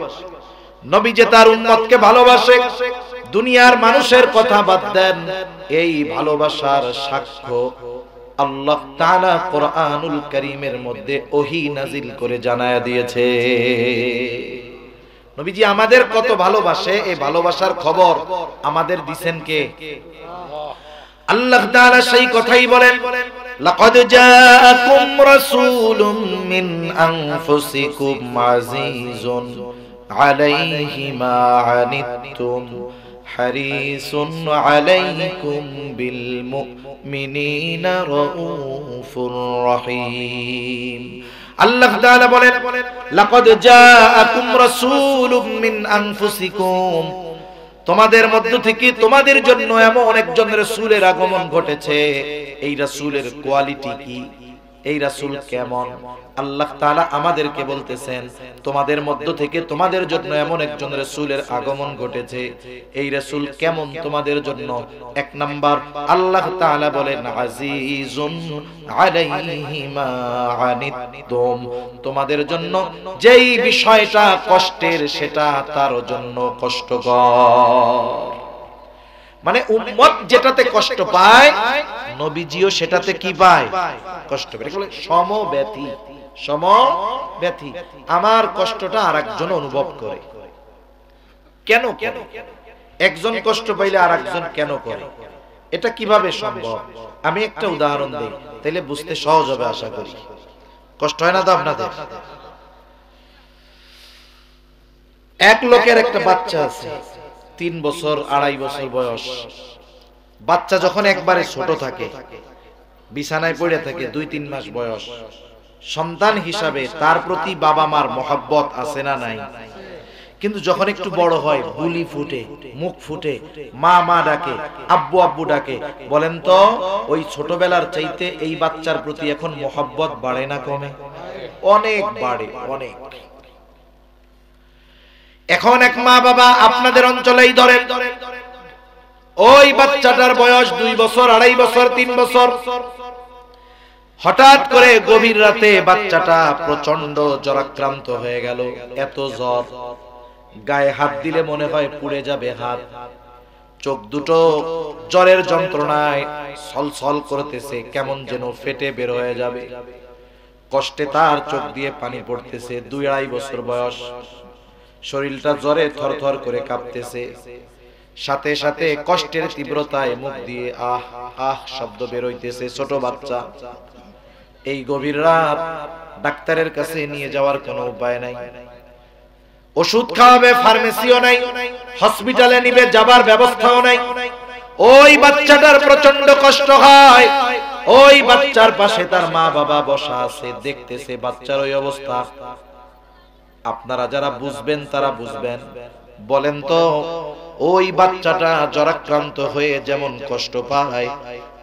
নবী যে তার উম্মতকে ভালোবাসে, দুনিয়ার মানুষের কথা বাদ দেন, এই ভালোবাসার সাক্ষ্য আল্লাহ তাআলা কোরআনুল কারীমের মধ্যে ওহী নাজিল করে জানায়া দিয়েছে। নবীজি আমাদের কত ভালোবাসে, এই ভালোবাসার খবর আমাদের দিবেন কে? আল্লাহ তাআলা সেই কথাই বলেন, লাকাদ জাআকুম রাসূলুম মিন আনফুসিকুম আজিজুন আলাইহি মা আনিতুম হারিসুন আলাইকুম বিল মুমিনিনা রাউফুর রহিম। আল্লাহ তাআলা বলেন, লাকাদ জাআকুম রাসূলুম মিন আনফুসিকুম, তোমাদের মধ্য থেকে তোমাদের জন্য এমন একজন রাসূলের আগমন ঘটেছে। এই রাসূলের কোয়ালিটি কি, এই রাসূল কেমন? আল্লাহ তাআলা আমাদেরকে বলতেছেন তোমাদের মধ্য থেকে তোমাদের জন্য এমন একজন রাসূলের আগমন ঘটেছে। এই রাসূল কেমন তোমাদের জন্য? এক নাম্বার আল্লাহ তাআলা বলেন আজিজুন আলাইহি মা আনিতুম, তোমাদের জন্য যেই বিষয়টা কষ্টের সেটা তার জন্য কষ্টকর। মানে উম্মত যেটাতে কষ্ট পায় নবীজিও সেটাতে কি পায়? কষ্ট পায়। বলে সমব্যথী, সমব্যথী, আমার কষ্টটা আরেকজন অনুভব করে। কেন কেন একজন কষ্ট পাইলে আরেকজন কেন করে? এটা কিভাবে সম্ভব? আমি একটা উদাহরণ দেই, তাইলে বুঝতে সহজ হবে আশা করি। কষ্ট হয় না তো আপনাদের? এক লোকের একটা বাচ্চা আছে, 3 বছর 2.5 বছর বয়স। বাচ্চা যখন একবারে ছোট থাকে, বিছানায় পড়ে থাকে, 2-3 মাস বয়স, সন্তান হিসাবে তার প্রতি বাবা মার মহব্বত আছে না নাই? কিন্তু যখন একটু বড় হয়, বুলি ফুটে, মুখ ফুটে, মা মা ডাকে, আব্বু আব্বু ডাকে, বলেন তো ওই ছোটবেলার চাইতে এই বাচ্চার প্রতি এখন মহব্বত বাড়ে না কমে? অনেক বাড়ে, অনেক। এখন এক মা বাবা আপনাদের অঞ্চলেই ধরেন, ওই বাচ্চাটার বয়স 2 বছর 2.5 বছর 3 বছর, হঠাৎ করে গভীর রাতে বাচ্চাটা প্রচন্ড জ্বরাক্রান্ত হয়ে গেল। এত জ্বর, গায়ে হাত দিলে মনে হয় পুড়ে যাবে হাত, চোখ দুটো জ্বরের যন্ত্রণায় ছলছল করতেছে, কেমন যেন ফেটে বের হয়ে যাবে। কষ্টে তার চোখ দিয়ে পানি পড়তেছে। 2-2.5 বছর বয়স, শরীরটা জ্বরে থরথর করে কাঁপতেছে। সাথে সাথে কষ্টের তীব্রতায় মুখ দিয়ে আহ আহ শব্দ বের হইতেছে। ছোট বাচ্চা, এই গভীর রাত, ডাক্তারের কাছে নিয়ে যাওয়ার কোনো উপায় নাই, ওষুধ খাওয়াবে ফার্মেসিও নাই, হসপিটালে নিবে যাবার ব্যবস্থাও নাই। ওই বাচ্চাটার প্রচন্ড কষ্ট হয়। ওই বাচ্চার পাশে তার মা বাবা বসা আছে, দেখতেছে বাচ্চার ওই অবস্থা। আপনারা যারা বুঝবেন তারা বুঝবেন। বলেন তো ওই বাচ্চাটা জ্বরাক্রান্ত হয়ে যেমন কষ্ট পায়,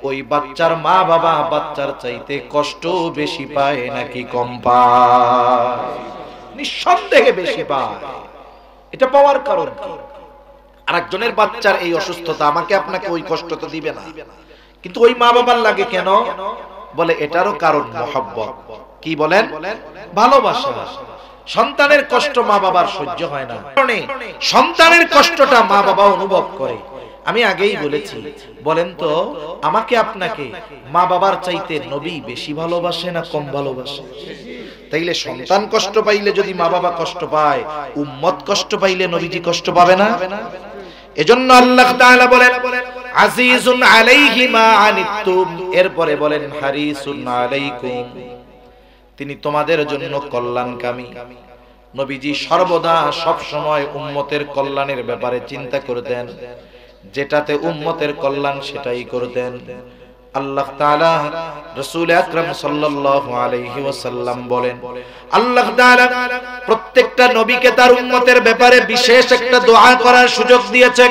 ওই বাচ্চার মা বাবা বাচ্চার চাইতে কষ্ট বেশি পায় নাকি কম পায়? নিঃসন্দেহে বেশি পায়। এটা পাওয়ার কারণ কি? আরেকজনের বাচ্চার এই অসুস্থতা আমাকে আপনাকে ওই কষ্ট তো দিবে না, কিন্তু ওই মা বাবার লাগে কেন? বলে এটারও কারণ মহব্বত। কি বলেন? ভালোবাসা। সন্তানের কষ্ট মা বাবার সহ্য হয় না, সন্তানের কষ্টটা মা বাবা অনুভব করে। আমি আগেই বলেছি, বলেন তো আমাকে আপনাকে মা বাবার চাইতে নবী বেশি ভালোবাসে না কম ভালোবাসে? তাইলে সন্তান কষ্ট পাইলে যদি মা বাবা কষ্ট পায়, উম্মত কষ্ট পাইলে নবীজি কষ্ট পাবে না? এজন্য আল্লাহ তাআলা বলেন আজিজুন আলাইহি মা আনিতুম, এরপরে বলেন হারিসুন আলাইকুম, তিনি তোমাদের জন্য কল্যাণকামী। নবীজি সর্বদা সব সময় উম্মতের কল্যাণের ব্যাপারে চিন্তা করতেন, যেটাতে উম্মতের কল্যাণ সেটাই করতেন। আল্লাহ তাআলা রাসূল আকরাম সাল্লাল্লাহু আলাইহি ওয়াসাল্লাম বলেন, আল্লাহ তাআলা প্রত্যেকটা নবীকে তার উম্মতের ব্যাপারে বিশেষ একটা দোয়া করার সুযোগ দিয়েছে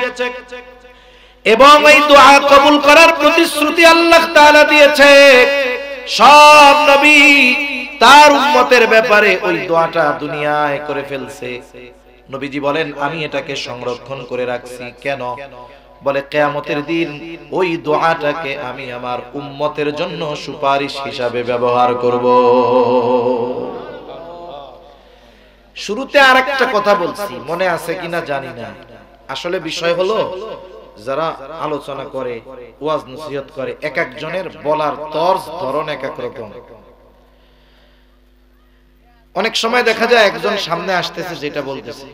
এবং এই দোয়া কবুল করার প্রতিশ্রুতি আল্লাহ তাআলা দিয়েছে। সব নবী তার উম্মতের ব্যাপারে ওই দোয়াটা দুনিয়ায় করে ফেলছে। নবীজি বলেন আমি এটাকে সংরক্ষণ করে রাখছি। কেন? বলে কিয়ামতের দিন ওই দোয়াটাকে আমি আমার উম্মতের জন্য সুপারিশ হিসাবে ব্যবহার করব। শুরুতে আরেকটা কথা বলছি, মনে আছে কিনা জানি না। আসলে বিষয় হলো যারা আলোচনা করে, ওয়াজ নসিহত করে, এক একজনের বলার তর্জ ধরন এক এক রকম। অনেক সময় দেখা যায় একজন সামনে আসতেছে যেটা বলতেছে,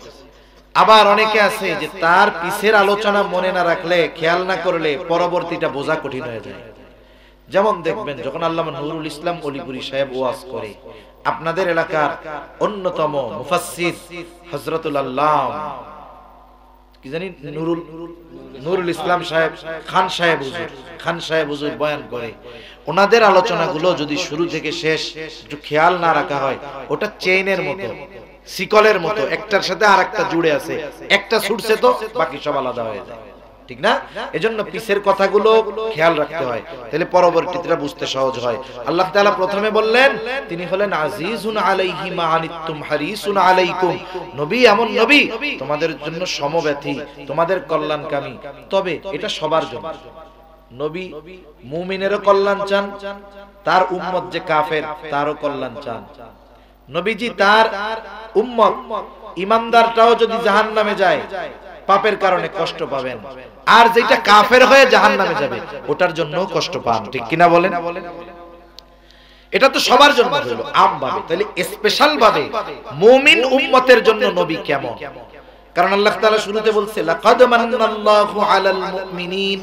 আবার অনেকে আছে যে তার পিছের আলোচনা মনে না রাখলে, খেয়াল না করলে পরবর্তীটা বোঝা কঠিন হয়ে যায়। যেমন দেখবেন যখন আল্লামা নুরুল ইসলাম অলিপুরি সাহেব ওয়াজ করে, আপনাদের এলাকার অন্যতম মুফাসসির হযরতুল আল্লাম কি জানি নুরুল ইসলাম সাহেব খান সাহেব হুজুর বয়ান করে, ওনাদের আলোচনাগুলো যদি শুরু থেকে শেষ একটু খেয়াল না রাখা হয়, ওটা চেইনের মতো, শিকলের মতো, একটার সাথে আরেকটা জুড়ে আছে, একটা ছুটছে তো বাকি সব আলাদা হয়ে যায়, ঠিক না? এজন্য পিছের কথাগুলো খেয়াল রাখতে হয়, তাহলে পরবর্তীটা বুঝতে সহজ হয়। আল্লাহ তাআলা প্রথমে বললেন তিনি হলেন আজিজুন আলাইহি মা আনিতুম হারিসুন আলাইকুম, নবী এমন নবী তোমাদের জন্য সমব্যথী, তোমাদের কল্যাণকামী। তবে এটা সবার জন্য। নবী মুমিনেরও কল্যাণ চান, তার উম্মত যে কাফের তারও কল্যাণ চান। নবীজি তার উম্মত ঈমানদারটাও যদি জাহান্নামে যায় পাপের কারণে কষ্ট পাবেন, আর যেটা কাফের হয়ে জাহান্নামে যাবে ওটার জন্য কষ্ট পান, ঠিক কিনা বলেন? এটা তো সবার জন্য হলো আমভাবে, তাহলে স্পেশাল ভাবে মুমিন উম্মতের জন্য নবী কেমন? কারণ আল্লাহ তাআলা শুরুতে বলছে লাকাদ মান্নাল্লাহু আলাল মুমিনিন,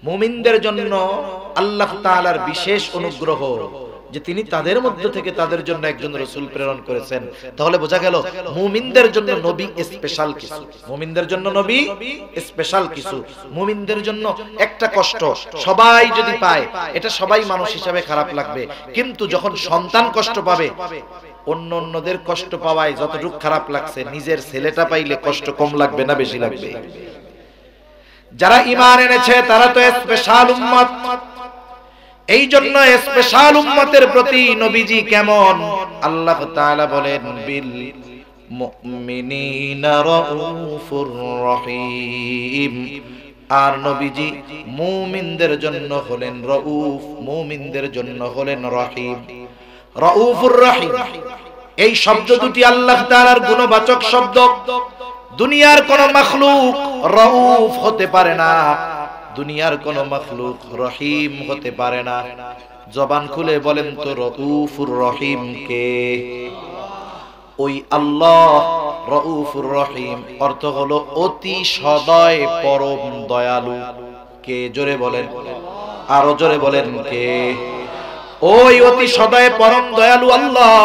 মুমিনদের জন্য আল্লাহ তাআলার বিশেষ অনুগ্রহ যে তিনি তাদের মধ্য থেকে তাদের জন্য একজন রাসূল প্রেরণ করেছেন। তাহলে বোঝা গেল মুমিনদের জন্য নবী স্পেশাল কিছু, মুমিনদের জন্য নবী স্পেশাল কিছু। মুমিনদের জন্য একটা কষ্ট সবাই যদি পায়, এটা সবাই মানুষ হিসাবে খারাপ লাগবে, কিন্তু যখন সন্তান কষ্ট পাবে, অন্যদের কষ্ট পাওয়ায় যতটুকু খারাপ লাগছে, নিজের ছেলেটা পাইলে কষ্ট কম লাগবে না বেশি লাগবে? যারা ঈমান এনেছে তারা তো স্পেশাল উম্মত, এই জন্য স্পেশাল উম্মতের প্রতি নবীজি কেমন? আল্লাহ তাআলা বলেন বিল মুমিনিনা রাউফুর রহিম, আর নবীজি মুমিনদের জন্য হলেন রাউফ, মুমিনদের জন্য হলেন রহিম। রাউফুর রহিম এই শব্দ দুটি আল্লাহ তাআলার গুণবাচক শব্দ। দুনিয়ার কোন মাখলুক রাউফ হতে পারে না, দুনিয়ার কোন মাখলুক রহিম হতে পারে না। জবান খুলে বলেন তো রাউফুর রহিম কে? ওই আল্লাহ রাউফুর রহিম, অর্থ হলো অতি সদয় পরম দয়ালু। কে? জোরে বলেন, আরো জোরে বলেন কে? ওই অতি সদয় পরম দয়ালু আল্লাহ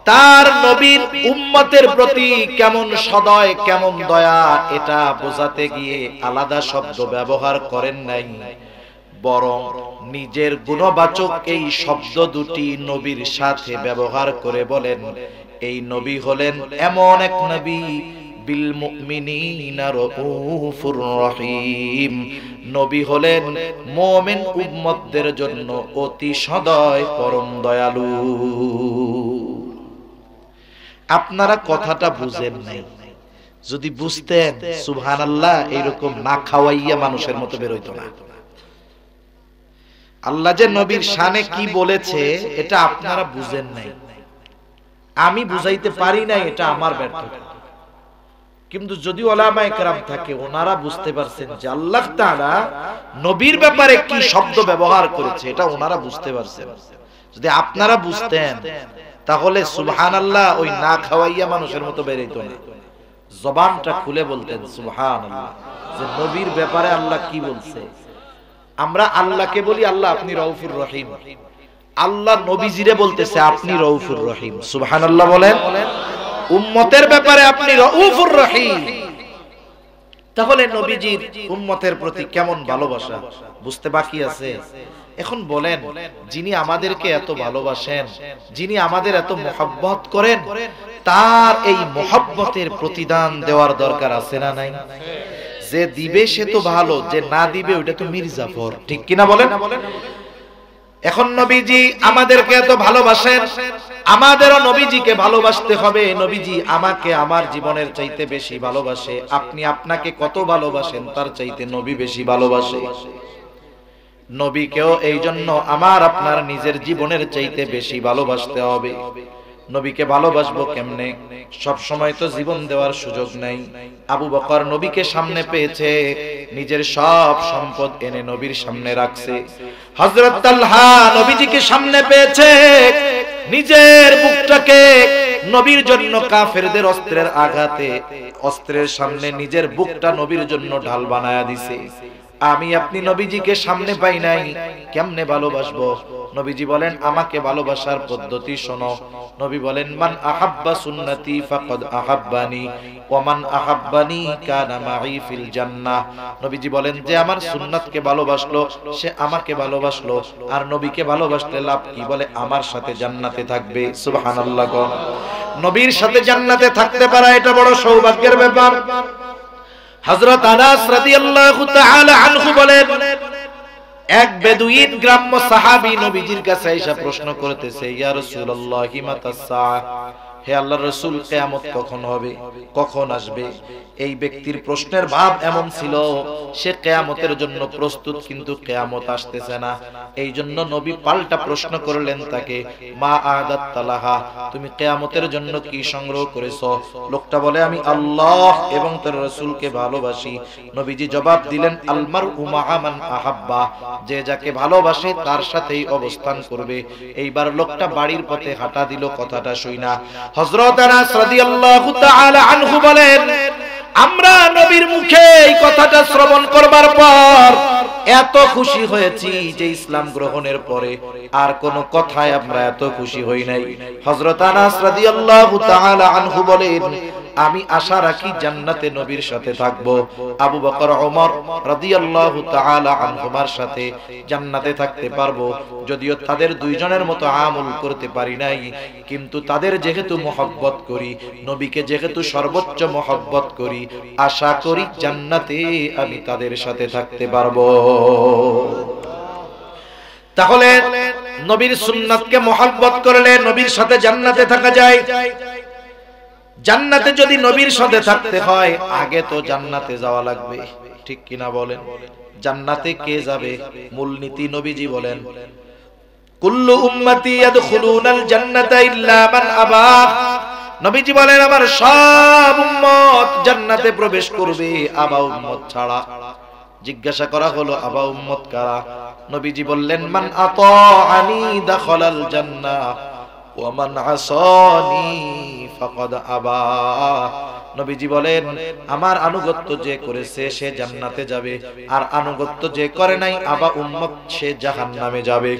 তার নবীর উম্মতের প্রতি কেমন সদয়, কেমন দয়া, এটা বোঝাতে গিয়ে আলাদা শব্দ ব্যবহার করেন নাই, বরং নিজের গুণবাচক এই শব্দ দুটি নবীর সাথে ব্যবহার করে বলেন এই নবী হলেন এমন এক নবী বিল মুমিনিনা রাউফুর রহিম, নবী হলেন মুমিন উম্মতদের জন্য অতি সদয় পরম দয়ালু। আপনারা কথাটা বুঝেন নাই, যদি বুঝতেন সুবহানাল্লাহ এইরকম না খাওয়াইয়া মানুষের মতো বের হইতো না। আল্লাহ যে নবীর শানে কি বলেছে এটা আপনারা বুঝেন নাই, আমি বুঝাইতে পারি নাই, এটা আমার ব্যর্থতা। কিন্তু যদি ওলামায়ে কেরাম থাকে, ওনারা বুঝতে পারছেন যে আল্লাহ তাআলা নবীর ব্যাপারে কি শব্দ ব্যবহার করেছে, এটা ওনারা বুঝতে পারছেন। যদি আপনারা বুঝতেন তাহলে সুবহানাল্লাহ ওই না খাওয়াইয়া মানুষের মতো বেরাইতো না, জবানটা খুলে বলতেন সুবহানাল্লাহ, যে নবীর ব্যাপারে আল্লাহ কি বলছে। আমরা আল্লাহকে বলি আল্লাহ আপনি রউফুর রহিম, আল্লাহ নবীজিরে বলতেছে আপনি রউফুর রহিম। সুবহানাল্লাহ বলেন। উম্মতের ব্যাপারে আপনি রউফুর রহিম। তাহলে নবীজির উম্মতের প্রতি কেমন ভালোবাসা বুঝতে বাকি আছে। এখন বলেন, যিনি আমাদেরকে এত ভালোবাসেন, যিনি আমাদের এত মহব্বত করেন, তার এই মহব্বতের প্রতিদান দেওয়ার দরকার আছে না নাই? যে দিবে সে তো ভালো, যে না দিবে ওটা তো মির্জাফর, ঠিক কিনা বলেন? এখন নবীজি আমাদেরকে এত ভালোবাসেন, আমাদেরও নবীজিকে ভালোবাসতে হবে। নবীজি আমাকে আমার জীবনের চাইতে বেশি ভালোবাসে, আপনি আপনাকে কত ভালোবাসেন তার চাইতে নবী বেশি ভালোবাসে। নবীকেও এই জন্য আমার আপনার নিজের জীবনের চাইতে বেশি ভালোবাসতে হবে। নবীকে ভালোবাসবো কেমনে? সব সময় তো জীবন দেওয়ার সুযোগ নাই। আবু বকর নবীকে সামনে পেয়েছে, নিজের সব সম্পদ এনে নবীর সামনে রাখছে। হযরত তালহা নবীজিকে সামনে পেয়েছে, নিজের বুকটাকে নবীর জন্য কাফেরদের অস্ত্রের আঘাতে, অস্ত্রের সামনে নিজের বুকটা নবীর জন্য ঢাল বানায়া দিছে। আমি আপনি নবীজিকে সামনে পাই নাই, কেমনে ভালোবাসবো? নবীজি বলেন আমাকে ভালোবাসার পদ্ধতি শোনো। নবী বলেন মান আহাব্বা সুন্নতি ফাকাদ আহাব্বানি ওয়া মান আহাব্বানি কানা মাই ফিল জান্নাহ। নবীজি বলেন যে আমার সুন্নাতকে ভালোবাসলো সে আমাকে ভালোবাসলো, আর নবীকে ভালোবাসলে লাভ কি? বলে আমার সাথে জান্নাতে থাকবে। সুবহানাল্লাহ। নবীর সাথে জান্নাতে থাকতে পারা এটা বড় সৌভাগ্যের ব্যাপার। হযরত আনাস রাদিয়াল্লাহু তাআলা আনহু বলেন, এক বেদুইন গ্রাম্য সাহাবী নবীজির কাছে এসে প্রশ্ন করতেছে, ইয়া রাসূলুল্লাহ মাতা সাআহ, হে আল্লাহর রাসূল কিয়ামত কখন হবে, কখন আসবে? এই ব্যক্তির প্রশ্নের ভাব এমন ছিল সে কিয়ামতের জন্য প্রস্তুত, কিন্তু কিয়ামত আসতেছে না। এই জন্য নবী পাল্টা প্রশ্ন করলেন তাকে, মা আদাত তালাহা, তুমি কিয়ামতের জন্য কি সংগ্রহ করেছো? লোকটা বলে আমি আল্লাহ এবং তার রাসূলকে ভালোবাসি। নবীজি জবাব দিলেন, আল মারউ মা'a মান আহাব্বা, যে যাকে ভালোবাসে তার সাথেই অবস্থান করবে। এইবার লোকটা বাড়ির পথে হাঁটা দিল কথাটা শুইনা। হযরত আনাস রাদিয়াল্লাহু তাআলা আনহু বলেন, আমরা নবীর মুখে এই কথাটা শ্রবণ করবার পর এত খুশি হয়েছি যে ইসলাম গ্রহণের পরে আর কোন কথায় আমরা এত খুশি হই নাই। হযরত আনাস রাদিয়াল্লাহু তাআলা আনহু বলেন, আমি আশা রাখি জান্নাতে নবীর সাথে থাকব। আবু বকর ওমর রাদিয়াল্লাহু তাআলা আনহুমার সাথে জান্নাতে থাকতে পারবো, যদিও তাদের দুইজনের মতো আমল করতে পারি নাই, কিন্তু তাদের যেহেতু মহব্বত করি, নবীকে যেহেতু সর্বোচ্চ মহব্বত করি, আশা করি জান্নাতে আমি তাদের সাথে থাকতে পারবো। তাহলে নবীর সুন্নাতকে মহব্বত করলে নবীর সাথে জান্নাতে থাকা যায়। জান্নাতে যদি নবীর সাথে থাকতে হয় আগে তো জান্নাতে যাওয়া লাগবে, ঠিক কিনা বলেন? জান্নাতে কে যাবে? মূলনীতি নবীজি বলেন, কুল্লু উম্মতি ইয়াদখুলুনাল জান্নাতা ইল্লা মান আবা। নবীজি বলেন আমার সব উম্মত জান্নাতে প্রবেশ করবে, আবা উম্মত ছাড়া। জিজ্ঞাসা করা হলো আবা উম্মত কারা? নবীজি বললেন মান আতাআনি দাখালাল জান্নাহ ওয়া মান আসানি ফাকাদ আবা। নবীজি বলেন আমার আনুগত্য যে করেছে সে জান্নাতে যাবে, আর আনুগত্য যে করে নাই আবা উম্মত সে জাহান্নামে যাবে।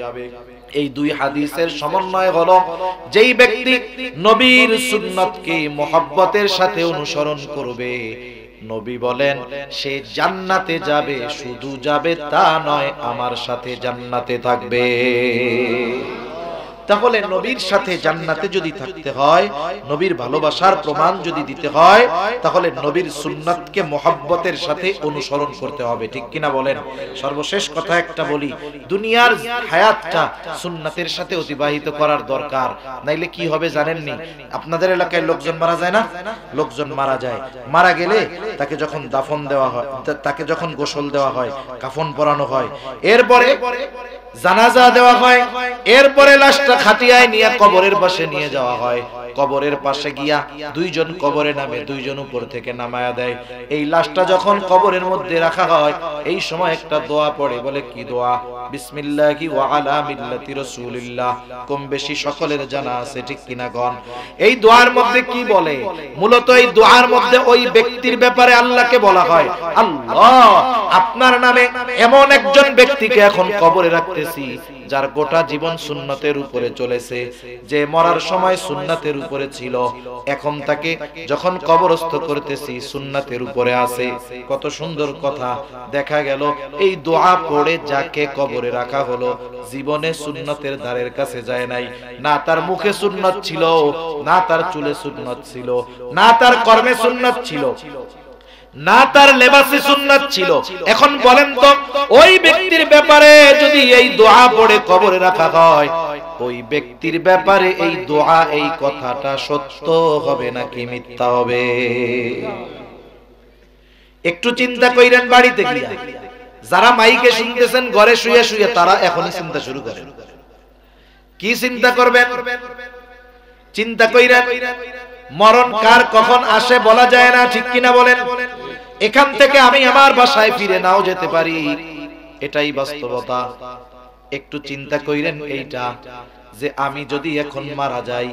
এই দুই হাদিসের সমন্বয় হলো যেই ব্যক্তি নবীর সুন্নাতকে মহব্বতের সাথে অনুসরণ করবে, নবী বলেন সে জান্নাতে যাবে, শুধু যাবে তা নয় আমার সাথে জান্নাতে থাকবে। তাহলে নবীর সাথে জান্নাতে যদি থাকতে হয়, নবীর ভালোবাসার প্রমাণ যদি দিতে হয়, তাহলে নবীর সুন্নাতকে মহব্বতের সাথে অনুসরণ করতে হবে, ঠিক কিনা বলেন? সর্বশেষ কথা একটা বলি, দুনিয়ার হায়াতটা সুন্নাতের সাথে অতিবাহিত করার দরকার, নাইলে কি হবে জানেননি? আপনাদের এলাকায় লোকজন মারা যায় না? লোকজন মারা যায়, মারা গেলে তাকে যখন দাফন দেওয়া হয়, তাকে যখন গোসল দেওয়া হয়, কাফন পরানো হয়, এরপরে জানাজা দেওয়া হয়, এরপরে লাশটা খাটিয়ায় নিয়ে কবরের পাশে নিয়ে যাওয়া হয়। কবরের পাশে গিয়া দুইজন কবরে নামে, দুইজন উপর থেকে নামায়া দেয়। এই লাশটা যখন কবরের মধ্যে রাখা হয়, এই সময় একটা দোয়া পড়ে, বলে কি দোয়া? বিসমিল্লাহি ওয়া আলা মিল্লাতি রাসূলিল্লাহ। কম বেশি সকলের জানা আছে, ঠিক কিনা গণ? এই দোয়ার মধ্যে কি বলে? মূলত এই দোয়ার মধ্যে ওই ব্যক্তির ব্যাপারে আল্লাহকে বলা হয়, আল্লাহ আপনার নামে এমন একজন ব্যক্তিকে এখন কবরে রাখতেছি যার গোটা জীবন সুন্নতের উপরে চলেছে, যে মরার সময় সুন্নতের উপরে ছিল, এখন তাকে যখন কবরস্থ করতেছি সুন্নতের উপরে আছে। কত সুন্দর কথা! দেখা গেল এই দোয়া পড়ে যাকে কবরে রাখা হলো, জীবনে সুন্নতের ধারের কাছে যায় নাই। না তার মুখে সুন্নত ছিল, না তার চুলে সুন্নত ছিল, না তার কর্মে সুন্নত ছিল, না তার লেবাসে সুন্নাত ছিল। এখন বলেন তো, ওই ব্যক্তির ব্যাপারে যদি এই দোয়া পড়ে কবরে রাখা হয়, ওই ব্যক্তির ব্যাপারে এই দোয়া, এই কথাটা সত্য হবে নাকি মিথ্যা হবে? একটু চিন্তা কইরেন বাড়িতে গিয়া। যারা মাইকে শুনতেছেন ঘরে শুয়ে শুয়ে, তারা এখনই চিন্তা শুরু করেন। কি চিন্তা করবেন? চিন্তা কইরেন। মরণ কার কখন আসে বলা যায় না, ঠিক কিনা বলেন? এখান থেকে আমি আমার বাসায় ফিরে নাও যেতে পারি, এটাই বাস্তবতা। একটু চিন্তা কইরেন এইটা, যে আমি যদি এখন মারা যাই,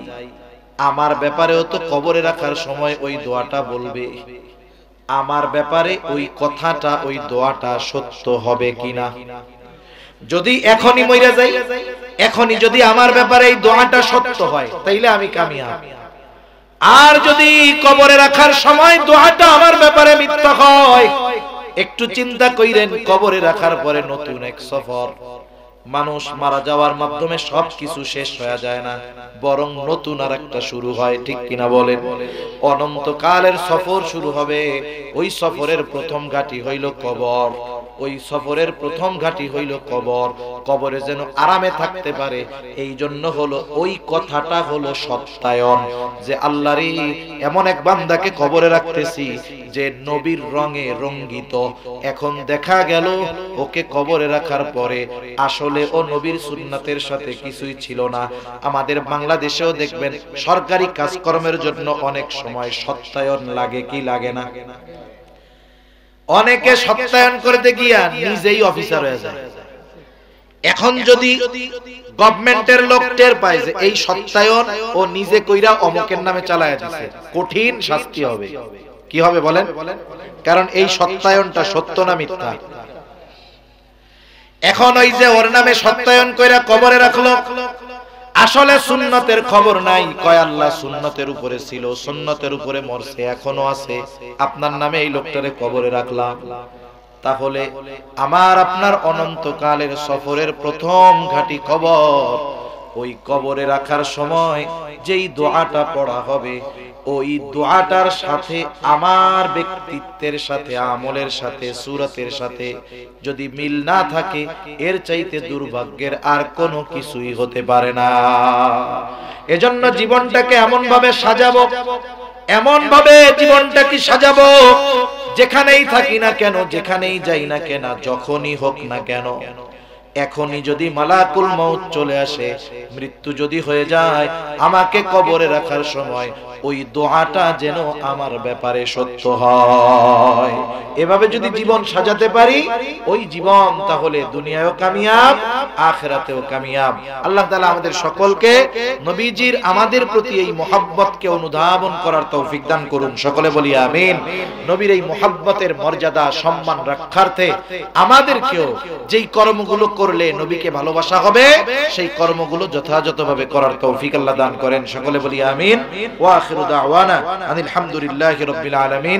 আমার ব্যাপারেও তো কবরে রাখার সময় ওই দোয়াটা বলবে। আমার ব্যাপারে ওই কথাটা, ওই দোয়াটা সত্য হবে কিনা? যদি এখনই মইরা যাই, এখনই যদি আমার ব্যাপারে এই দোয়াটা সত্য হয়, তাইলে আমি কামিয়াব। আর যদি কবরে রাখার সময় দোয়াটা আমার ব্যাপারে মিথ্যা হয়, একটু চিন্তা কইরেন, কবরে রাখার পরে নতুন এক সফর। মানুষ মারা যাওয়ার মাধ্যমে সবকিছু শেষ হয়ে যায় না, বরং নতুন আর একটা শুরু হয়, ঠিক কিনা বলেন? অনন্তকালের সফর শুরু হবে। ওই সফরের প্রথম ঘাঁটি হইল কবর। ওই সফরের প্রথম ঘাঁটি হইল কবর। কবরে যেন আরামে থাকতে পারে, এই জন্য হলো ওই কথাটা হলো সত্যায়ন, যে আল্লাহরই এমন এক বান্দাকে কবরে রাখতেছি যে নবীর রঙে রঙ্গিত। এখন দেখা গেল ওকে কবরে রাখার পরে আসলে ও নবীর সুন্নাতের সাথে কিছুই ছিল না। আমাদের বাংলাদেশেও দেখবেন সরকারি কাজকর্মের জন্য অনেক সময় সত্যায়ন লাগে, কি লাগে না? অনেকে সত্যায়ন করতে গিয়া নিজেই অফিসার হয়ে যায়। এখন যদি গভর্নমেন্টের লোক টের পায় যে এই সত্যায়ন ও নিজে কইরা অমুকের নামে চালায়া দিছে, কঠিন শাস্তি হবে। কি হবে বলেন? কারণ এই সত্যায়নটা সত্য না মিথ্যা? এখন ওই যে ওর নামে সত্যায়ন কইরা কবরে রাখলো, আসলে সুন্নতের খবর নাই। কয় আল্লাহ সুন্নতের উপরে ছিল, সুন্নতের উপরে মরছে, এখনো আছে, আপনার নামে এই লোকটারে কবরে রাখলাম। তাহলে আমার আপনার অনন্তকালের সফরের প্রথম ঘাঁটি কবর। ওই কবরে রাখার সময় যেই দোয়াটা পড়া হবে, ওই দোয়াটার সাথে আমার ব্যক্তিত্বের সাথে, আমলের সাথে, সুরতের সাথে যদি মিল না থাকে, এর চাইতে দুর্ভাগ্যের আর কোনো কিছুই হতে পারে না। এজন্য জীবনটাকে এমন ভাবে সাজাবো, এমন ভাবে জীবনটাকে সাজাবো, যেখানেই থাকি না কেন, যেখানেই যাই না কেন, যখনই হোক না কেন, এখনই যদি মালাকুল মউত চলে আসে, মৃত্যু যদি হয়ে যায়, আমাকে কবরে রাখার সময় ওই দোয়াটা যেন আমার ব্যাপারে সত্য হয়। এভাবে যদি জীবন সাজাতে পারি, ওই জীবন তাহলে দুনিয়ায়ও কামিয়াব, আখিরাতেও কামিয়াব। আল্লাহ তাআলা আমাদের সকলকে নবীজির আমাদের প্রতি এই মহব্বতকে অনুধাবন করার তৌফিক দান করুন। সকলে বলি আমিন। নবীর এই মহব্বতের মর্যাদা সম্মান রক্ষার্থে আমাদেরকেও যেই কর্মগুলো করলে নবীকে ভালোবাসা হবে, সেই কর্মগুলো যথাযথভাবে করার তৌফিক আল্লাহ দান করেন। সকলে বলি আমিন। ওয়া আখিরু দাওয়ানা আনিল হামদুলিল্লাহি রাব্বিল আলামিন।